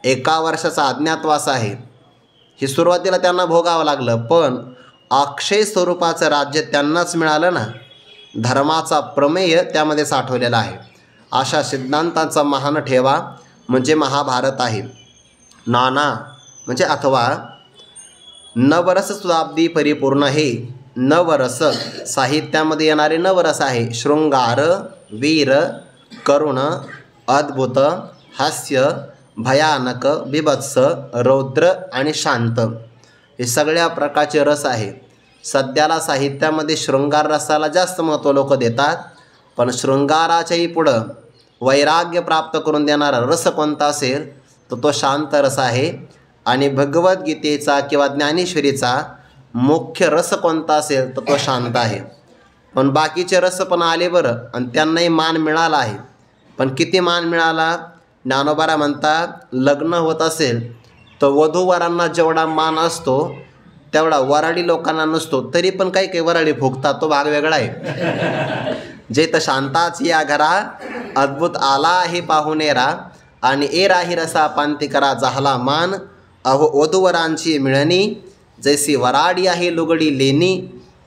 1 वर्षाचा अज्ञातवास आहे. हे सुरुवातीला त्यांना भोगावं लागलं, पण अक्षय स्वरूपाचं राज्य त्यांनाच मिळालं ना. धर्माचा प्रमेय त्यामध्ये साठवलेला आहे. अशा सिद्धांतांचा महान ठेवा म्हणजे महाभारत आहे. नाना म्हणजे अथवा नवरस सुधाब्दी परिपूर्ण हे. नवरस साहित्यामध्ये येणारे नवरस आहे. शृंगार, वीर, करुण, अद्भुत, हास्य, भयानक, बिभत्स, रौद्र आणि शांत हे सगळ्या प्रकारचे रस आहे. सध्याला साहित्यामध्ये शृंगार रसाला जास्त महत्त्व लोक देतात, पण शृंगाराच्याही पुढं वैराग्य प्राप्त करून देणारा रस कोणता असेल तर तो शांत रस आहे. आणि भगवद्गीतेचा किंवा ज्ञानेश्वरीचा मुख्य रस कोणता असेल तर तो शांत आहे. पण बाकीचे रस पण आले बरं आणि त्यांनाही मान मिळाला आहे. पण किती मान मिळाला? ज्ञानोबा म्हणतात लग्न होत असेल तर वधूवरांना जेवढा मान असतो तेवढा वराडी लोकांना नसतो. तरी पण काही काही वराडी फुगतात, तो भाग वेगळा आहे. जे तर शांताची या घरा अद्भुत आला आहे पाहुणेरा आणि ए राही रसा पांती करा झाला मान. अहो वधूवरांची मिळणी जैसी वराडी आहे लुगडी लेणी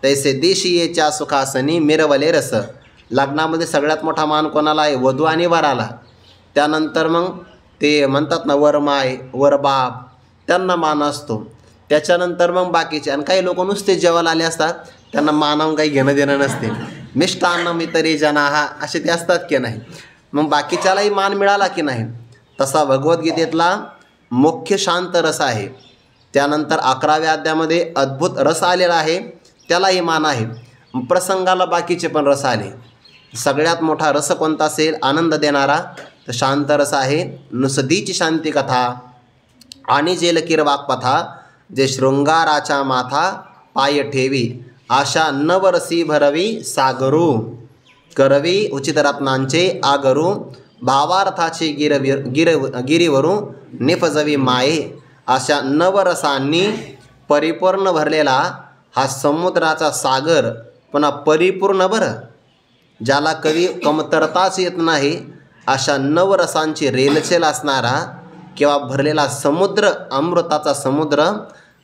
तैसे देशीयेच्या सुखासनी मिरवले रस. लग्नामध्ये सगळ्यात मोठा मान कोणाला आहे? वधू आणि वराला. त्यानंतर मग ते म्हणतात ना वरमाय, वरबाप, त्यांना मान असतो. त्याच्यानंतर मग बाकीचे. आणि काही लोक नुसते जेवायला आले असतात, त्यांना मानावून काही घेणं देणं नसते. मिष्टान्न मितरी जनाहा असे ते असतात की नाही. मग बाकीच्यालाही मान मिळाला की नाही. तसा भगवद्गीतेतला मुख्य शांत रस आहे. त्यानंतर 11व्या अध्यायामध्ये अद्भुत रस आलेला आहे, त्यालाही मान आहे. प्रसंगाला बाकीचे पण रस आले. सगळ्यात मोठा रस कोणता असेल आनंद देणारा तर शांत रस आहे. नुसदीची शांती कथा आणि जेलकीर वाक्पथा जे शृंगाराचा माथा पाय ठेवी आशा नवरसी भरवी सागरू करवी उचित रत्नांचे आगरू भावार्थाची गिरीवरू निफजवी माये अशा नवरसांनी परिपूर्ण भरलेला हा समुद्राचा सागर पुन्हा परिपूर्ण बरं, ज्याला कधी कमतरताच येत नाही अशा नवरसांची रेलचेल असणारा किंवा भरलेला समुद्र, अमृताचा समुद्र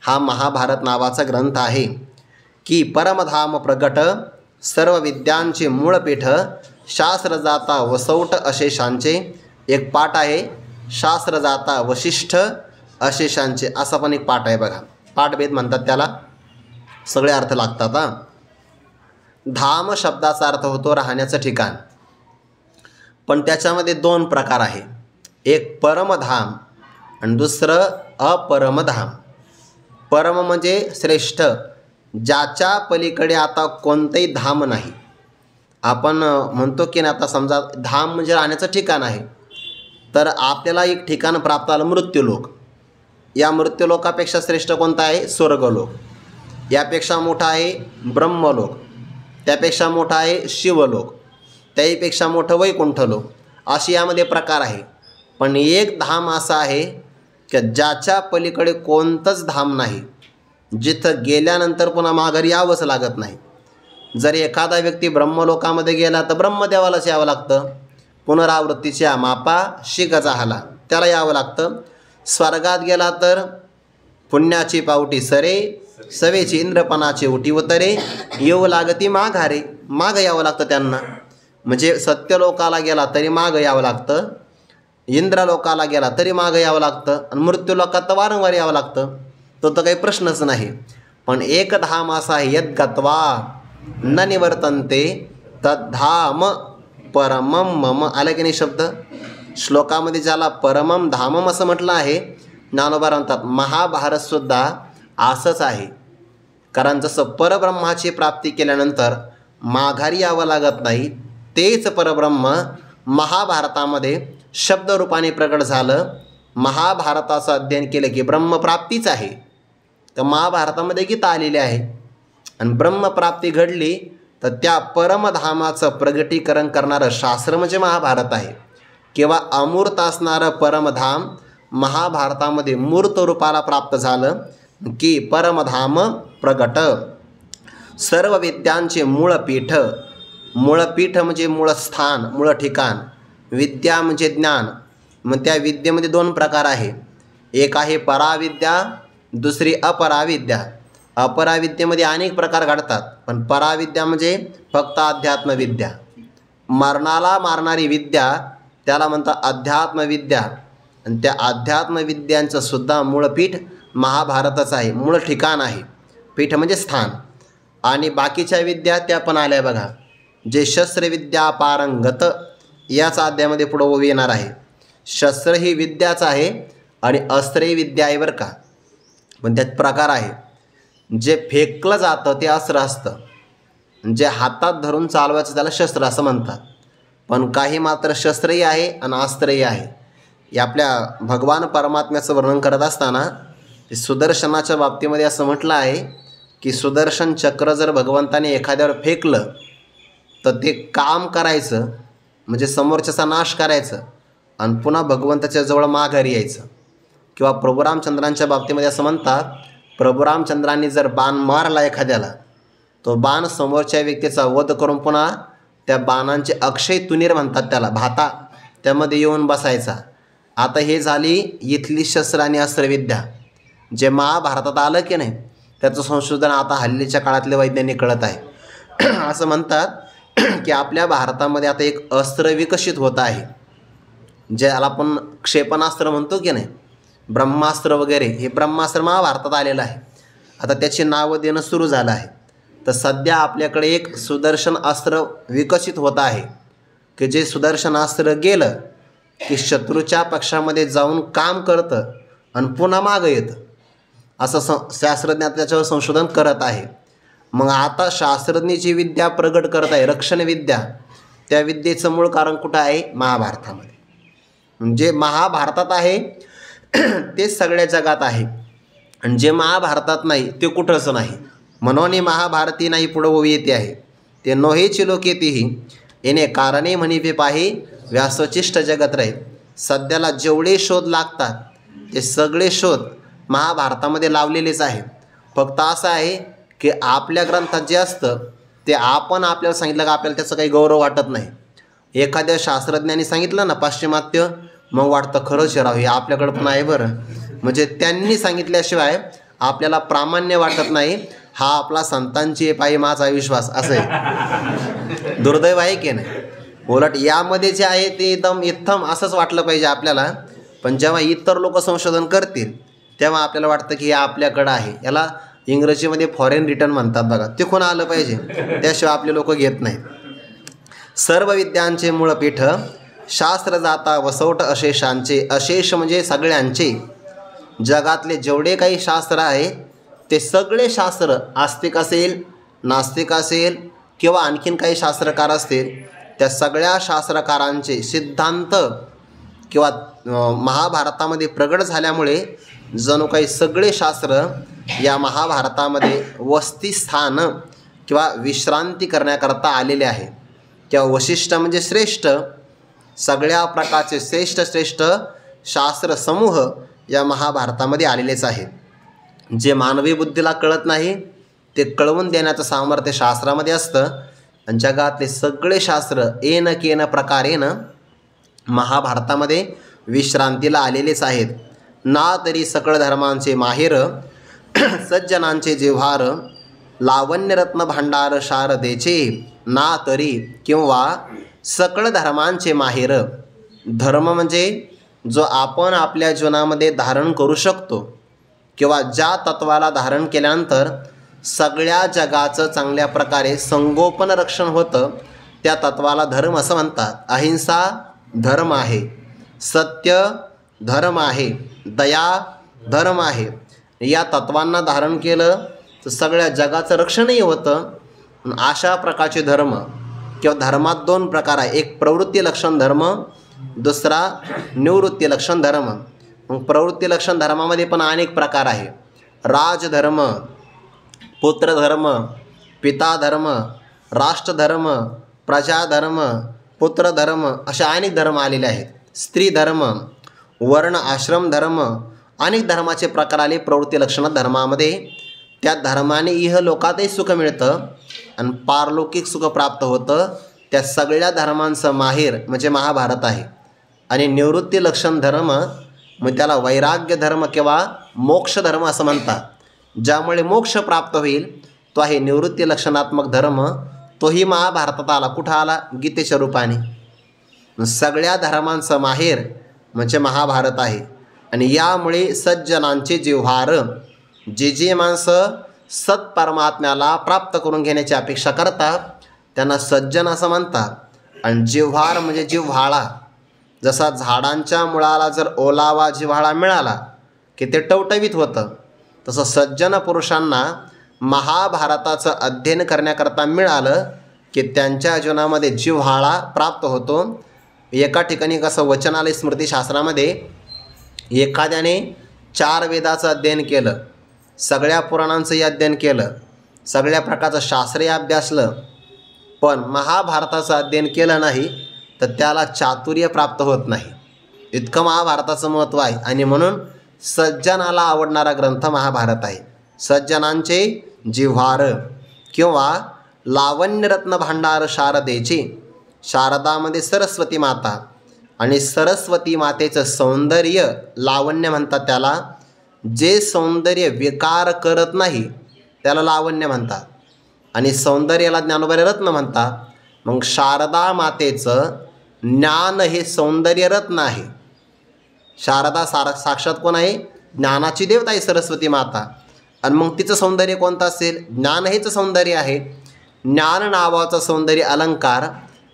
हा महाभारत नावाचा ग्रंथ आहे. की परमधाम प्रगट सर्व विद्यांचे मूळपीठ शास्त्रजाता वसौट अशेषांचे. एक पाठ आहे शास्त्रजाता वशिष्ठ अशेषांचे, असा पण एक पाठ आहे बघा. पाठभेद म्हणतात त्याला, सगळे अर्थ लागतात. धाम शब्दाचा अर्थ होतो राहण्याचं ठिकाण, पण त्याच्यामध्ये दोन प्रकार आहे. एक परमधाम आणि दुसरं अपरमधाम. परम म्हणजे श्रेष्ठ, ज्याच्या पलीकडे आता कोणतंही धाम नाही. आपण म्हणतो की ना, आता समजा धाम म्हणजे राहण्याचं ठिकाण आहे, तर आपल्याला एक ठिकाण प्राप्त झालं मृत्यूलोक. या मृत्यूलोकापेक्षा श्रेष्ठ कोणता आहे? स्वर्गलोक. यापेक्षा मोठा आहे ब्रह्मलोक, त्यापेक्षा मोठा आहे शिवलोक, त्याहीपेक्षा मोठं वैकुंठलोक. असे यामध्ये प्रकार आहे. पण एक धाम असा आहे की ज्याच्या पलीकडे कोणतंच धाम नाही, जिथं गेल्यानंतर पुन्हा माघारी यावंच लागत नाही. जर एखादा व्यक्ती ब्रह्मलोकामध्ये गेला तर ब्रह्मदेवालाच यावं लागतं. पुनरावृत्तीच्या मापा शिगजा हाला त्याला यावं लागतं. स्वर्गात गेला तर पुण्याची पावटी सरे, सवेची इंद्रपणाची उटी उतरे, येऊ लागती माघारे. मागं यावं लागतं त्यांना. म्हणजे सत्यलोकाला गेला तरी मागं यावं लागतं, इंद्रलोकाला गेला तरी मागं यावं लागतं, आणि मृत्यूलोकात तर वारंवार यावं लागतं. तो तर काही प्रश्नच नाही. पण एक धाम असा आहे, यद् गत्वा न निवर्तन्ते तद्धाम परमम मम. आलं की नाही शब्द श्लोकामध्ये? ज्याला परमम धामम असं म्हटलं आहे, ज्ञानोबा म्हणतात महाभारतसुद्धा असंच आहे. कारण जसं परब्रह्माची प्राप्ती केल्यानंतर माघारी यावं लागत नाही, तेच परब्रह्म महाभारतामध्ये शब्दरूपाने प्रकट झालं. महाभारताचं अध्ययन केलं की ब्रह्मप्राप्तीच आहे. तर महाभारतामध्ये गीता आलेली आहे, आणि ब्रह्मप्राप्ती घडली तर त्या परमधामाचं प्रगटीकरण करणारं शास्त्र म्हणजे महाभारत आहे. किंवा अमूर्त असणारं परमधाम महाभारतामध्ये मूर्त रूपाला प्राप्त झालं की परमधाम प्रगट. सर्व विद्यांचे मूळपीठ. मूळपीठ म्हणजे मूळस्थान, मूळ ठिकाण. विद्या म्हणजे ज्ञान. मग त्या विद्येमध्ये दोन प्रकार आहे. एक आहे पराविद्या, दुसरी अपराविद्या. अपराविद्येमध्ये अनेक प्रकार घडतात, पण पराविद्या म्हणजे फक्त अध्यात्मविद्या. मरणाला मारणारी विद्या त्याला म्हणतात अध्यात्मविद्या. आणि त्या अध्यात्मविद्यांचं सुद्धा मूळपीठ महाभारतच आहे, मूळ ठिकाण आहे. पीठ म्हणजे स्थान. आणि बाकीच्या विद्या त्या पण आल्या बघा. जे शस्त्रविद्या पारंगत याच अध्यायामध्ये पुढं ओवी येणार आहे. शस्त्र ही विद्याच आहे आणि अस्त्रही विद्या आहे बरं का. पण त्यात प्रकार आहे. जे फेकलं जातं ते अस्त्र असतं, जे हातात धरून चालवायचं त्याला शस्त्र असं म्हणतात. पण काही मात्र शस्त्रही आहे आणि अस्त्रही आहे. हे आपल्या भगवान परमात्म्याचं वर्णन करत असताना सुदर्शनाच्या बाबतीमध्ये असं म्हटलं आहे की सुदर्शन चक्र जर भगवंताने एखाद्यावर फेकलं तर ते काम करायचं, म्हणजे समोरच्याचा नाश करायचं आणि पुन्हा भगवंताच्या जवळ माघारी यायचं. किंवा प्रभू रामचंद्रांच्या बाबतीमध्ये असं म्हणतात, प्रभू रामचंद्रांनी जर बाण मारला एखाद्याला, तो बाण समोरच्या व्यक्तीचा वध करून पुन्हा त्या बाणांचे अक्षय तुनीर म्हणतात त्याला, भाता, त्यामध्ये येऊन बसायचा. आता हे झाली इथली शस्त्र आणि अस्त्रविद्या. जे महाभारतात आलं की नाही त्याचं संशोधन आता हल्लीच्या काळातले वैज्ञानिक कळत आहे. असं म्हणतात की आपल्या भारतामध्ये आता एक अस्त्र विकसित होत आहे, ज्याला आपण क्षेपणास्त्र म्हणतो की नाही, ब्रह्मास्त्र वगैरे. हे ब्रह्मास्त्र महाभारतात आलेलं आहे. आता त्याची नावं देणं सुरू झालं आहे. तर सध्या आपल्याकडे एक सुदर्शन अस्त्र विकसित होत आहे की जे सुदर्शन अस्त्र गेलं की शत्रूच्या पक्षामध्ये जाऊन काम करतं आणि पुन्हा मागं येतं. असं शास्त्रज्ञ त्याच्यावर संशोधन करत आहे. मग आता शास्त्रज्ञ जी विद्या प्रगट करत आहे, रक्षणविद्या, त्या विद्येचं मूळ कारण कुठं आहे? महाभारतामध्ये. म्हणजे महाभारतात आहे ते सगळ्या जगात आहे, आणि जे महाभारतात नाही ते कुठंच नाही. म्हणून महाभारती नाही पुढं ओवी येते आहे, ते नोहेची लोकेतीही येणे कारणे म्हणिवे पाही व्यासोचिष्ट जगत राहील. सध्याला जेवढे शोध लागतात ते सगळे शोध महाभारतामध्ये लावलेलेच आहे. फक्त असं आहे की आपल्या ग्रंथात जे असतं ते आपण आपल्याला सांगितलं का आपल्याला त्याचा काही गौरव वाटत नाही. एखाद्या शास्त्रज्ञांनी सांगितलं ना पाश्चिमात्य, मग वाटतं खरंच राव हे आपल्याकडं पण आहे बरं. म्हणजे त्यांनी सांगितल्याशिवाय आपल्याला प्रामाण्य वाटत नाही. हा आपला संतांची पायी माझा विश्वास असं आहे. दुर्दैव आहे की नाही. उलट यामध्ये जे आहे ते एकदम इत्थम असंच वाटलं पाहिजे आपल्याला. पण जेव्हा इतर लोक संशोधन करतील तेव्हा आपल्याला वाटतं की हे आपल्याकडं आहे. याला इंग्रजीमध्ये फॉरेन रिटर्न म्हणतात बघा, ते कोण आलं पाहिजे, त्याशिवाय आपले लोक घेत नाहीत. सर्व विद्यांचे मूळ पीठ शास्त्र जाता वसवट अशेषांचे. अशेष म्हणजे सगळ्यांचे. जगातले जेवढे काही शास्त्र आहे ते सगळे शास्त्र, आस्तिक असेल, नास्तिक असेल किंवा आणखीन काही शास्त्रकार असतील, त्या सगळ्या शास्त्रकारांचे सिद्धांत किंवा महाभारतामध्ये प्रगट झाल्यामुळे जणू काही सगळे शास्त्र या महाभारतामध्ये वस्तीस्थान किंवा विश्रांती करण्याकरता आलेले आहे. किंवा वशिष्ठ म्हणजे श्रेष्ठ, सगळ्या प्रकारचे श्रेष्ठ शास्त्र समूह या महाभारतामध्ये आलेलेच आहेत. जे मानवी बुद्धीला कळत नाही ते कळवून देण्याचं सामर्थ्य शास्त्रामध्ये असतं. आणि जगातले सगळे शास्त्र येन केन प्रकारेनं महाभारतामध्ये विश्रांतीला आलेलेच आहेत. ना तरी सकळ धर्मांचे माहेर सज्जनांचे जिव्हार लावण्यरत्न भांडार शारदेचे. ना तरी किंवा सकळ धर्मांचे माहेर. धर्म म्हणजे जो आपण आपल्या जीवनामध्ये धारण करू शकतो किंवा ज्या तत्वाला धारण केल्यानंतर सगळ्या जगाचं चांगल्या प्रकारे संगोपन रक्षण होतं, त्या तत्वाला धर्म असं म्हणतात. अहिंसा धर्म आहे, सत्य धर्म आहे, दया धर्म आहे. या तत्वांना धारण केलं तर सगळ्या जगाचं रक्षणही होतं. अशा प्रकारचे धर्म किंवा धर्मात दोन प्रकार आहे. एक प्रवृत्ती लक्षण धर्म, दुसरा निवृत्ती लक्षण धर्म. मग प्रवृत्ती लक्षण धर्मामध्ये पण अनेक प्रकार आहे. राजधर्म, पुत्रधर्म, पिताधर्म, राष्ट्रधर्म, प्रजाधर्म, पुत्रधर्म असे अनेक धर्म आलेले आहेत. स्त्री धर्म, वर्ण आश्रम धर्म, अनेक धर्माचे प्रकार आले प्रवृत्ती लक्षण धर्मामध्ये. त्या धर्माने इहलोकातही सुख मिळतं आणि पारलौकिक सुख प्राप्त होतं. त्या सगळ्या धर्मांचं माहेर म्हणजे महाभारत आहे. आणि निवृत्ती लक्षण धर्म मग त्याला वैराग्य धर्म किंवा मोक्ष धर्म असं म्हणतात. ज्यामुळे मोक्ष प्राप्त होईल तो आहे निवृत्ती लक्षणात्मक धर्म. तोही महाभारतात आला. कुठं आला? गीतेच्या रूपाने. सगळ्या धर्मांचं माहेर म्हणजे महाभारत आहे. आणि यामुळे सज्जनांचे जिव्हार, जे माणसं सत्परमात्म्याला प्राप्त करून घेण्याची अपेक्षा करतात त्यांना सज्जन असं म्हणतात. आणि जिव्हार म्हणजे जिव्हाळा. जसा झाडांच्या मुळाला जर ओलावा जिव्हाळा मिळाला की ते टवटवीत होतं, तसं सज्जन पुरुषांना महाभारताचं अध्ययन करण्याकरता मिळालं की त्यांच्या जीवनामध्ये जिव्हाळा प्राप्त होतो. एका ठिकाणी कसं वचन आलं स्मृतिशास्त्रामध्ये, एखाद्याने 4 वेदाचं अध्ययन केलं, सगळ्या पुराणांचंही अध्ययन केलं, सगळ्या प्रकारचं शास्त्रही अभ्यासलं, पण महाभारताचं अध्ययन केलं नाही तर त्याला चातुर्य प्राप्त होत नाही. इतकं महाभारताचं महत्त्व आहे. आणि म्हणून सज्जनाला आवडणारा ग्रंथ महाभारत आहे. सज्जनांचे जिव्हार किंवा लावण्यरत्न भांडार शारदेचे. शारदामध्ये सरस्वती माता आणि सरस्वती मातेचं सौंदर्य लावण्य म्हणतात त्याला. जे सौंदर्य विकार करत नाही त्याला लावण्य म्हणतात. आणि सौंदर्याला ज्ञानोबा रत्न म्हणतात. मग शारदा मातेचं ज्ञान हे सौंदर्य रत्न आहे. शारदा साक्षात कोण आहे? ज्ञानाची देवता आहे सरस्वती माता. आणि मग तिचं सौंदर्य कोणतं असेल? ज्ञान हेच सौंदर्य आहे. ज्ञान नावाचं सौंदर्य अलंकार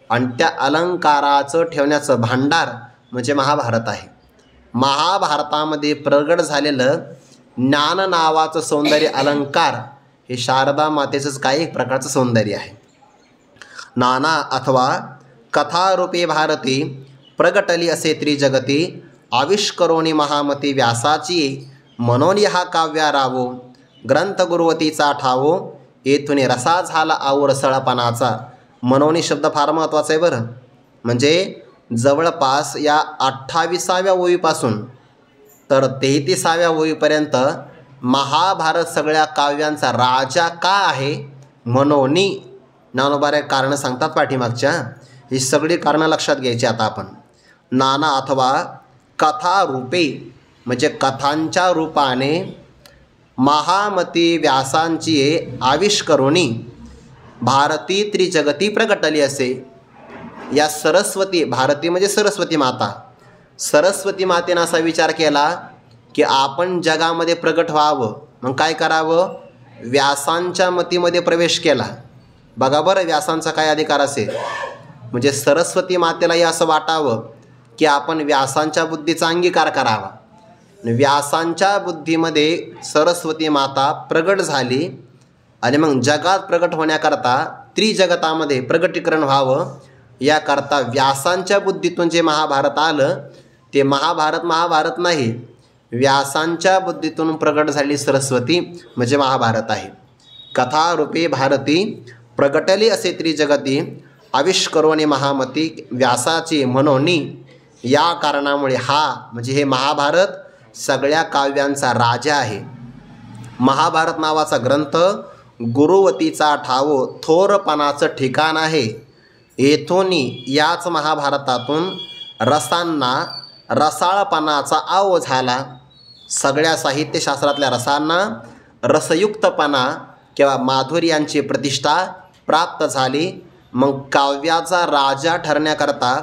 आणि त्या अलंकाराचं ठेवण्याचं भांडार म्हणजे महाभारत आहे. महाभारतामध्ये प्रगट झालेलं ज्ञान नावाचं सौंदर्य अलंकार हे शारदा मातेचंच काही एक प्रकारचं सौंदर्य आहे. नाना अथवा कथारूपे भारती प्रगटली असे त्रिजगती आविष्करोणी महामती व्यासाची मनोनी हा काव्या रावो ग्रंथ गुरुवतीचा ठावो, येथून रसा झाला आवर सळपणाचा. मनोनी शब्द फार महत्त्वाचा आहे बरं. म्हणजे जवळपास या 28व्या ओळीपासून तर 33व्या ओळीपर्यंत महाभारत सगळ्या काव्यांचा राजा का आहे मनोनी ज्ञानोबारे कारणं सांगतात पाठीमागच्या. ही सगळी कारणं लक्षात घ्यायची आता आपण. नाना अथवा कथा रूपे म्हणजे कथांच्या रूपाने महामती व्यासांची आविष्करुणी भारती त्रिजगती प्रगटली असे. या सरस्वती, भारती म्हणजे सरस्वती माता, सरस्वती मातेनं असा विचार केला की आपण जगामध्ये प्रगट व्हावं. मग काय करावं? व्यासांच्या मतीमध्ये प्रवेश केला. बघा बरं व्यासांचा काय अधिकार असेल. म्हणजे सरस्वती मातेलाही असं वाटावं की आपण व्यासांच्या बुद्धीचा अंगीकार करावा. व्यासांच्या बुद्धीमध्ये सरस्वती माता प्रगट झाली आणि मग जगात प्रगट होण्याकरता त्रिजगतामध्ये प्रगटीकरण व्हावं याकरता व्यासांच्या बुद्धीतून जे महाभारत आलं ते महाभारत नाही, व्यासांच्या बुद्धीतून प्रगट झाली सरस्वती म्हणजे महाभारत आहे. कथारूपी भारती प्रगटली असे त्रिजगती आविष्करोनी महामती व्यासाची मनोनी. या कारणामुळे हा म्हणजे हे महाभारत सगळ्या काव्यांचा राजा आहे. महाभारत नावाचा ग्रंथ गुरुवतीचा ठावो थोरपणाचं ठिकाण आहे. येथोनी याच महाभारतातून रसांना रसाळपणाचा आव झाला. सगळ्या साहित्यशास्त्रातल्या रसांना रसयुक्तपणा किंवा माधुर्यांची प्रतिष्ठा प्राप्त झाली. मग काव्याचा राजा ठरण्याकरता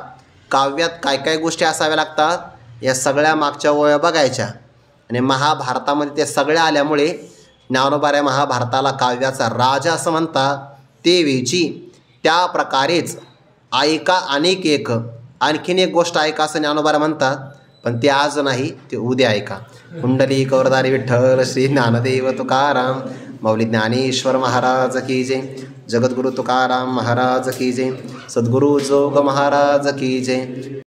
काव्यात काय काय गोष्टी असाव्या लागतात या सगळ्या मागच्या ओळ्या बघायच्या. आणि महाभारतामध्ये ते सगळ्या आल्यामुळे ज्ञानोबा महाभारताला काव्याचा राजा असं म्हणतात. ते वेळची त्या प्रकारेच ऐका अनेक एक आणखीन एक गोष्ट ऐका असं ज्ञानोबा म्हणतात, पण ते आज नाही, ते उद्या ऐका. कुंडली कौरदारी विठ्ठल श्री ज्ञानदेव तुकाराम माऊली ज्ञानेश्वर महाराज की जय. जगद्गुरु तुकाराम महाराज की जय. सद्गुरु जोग महाराज की जय.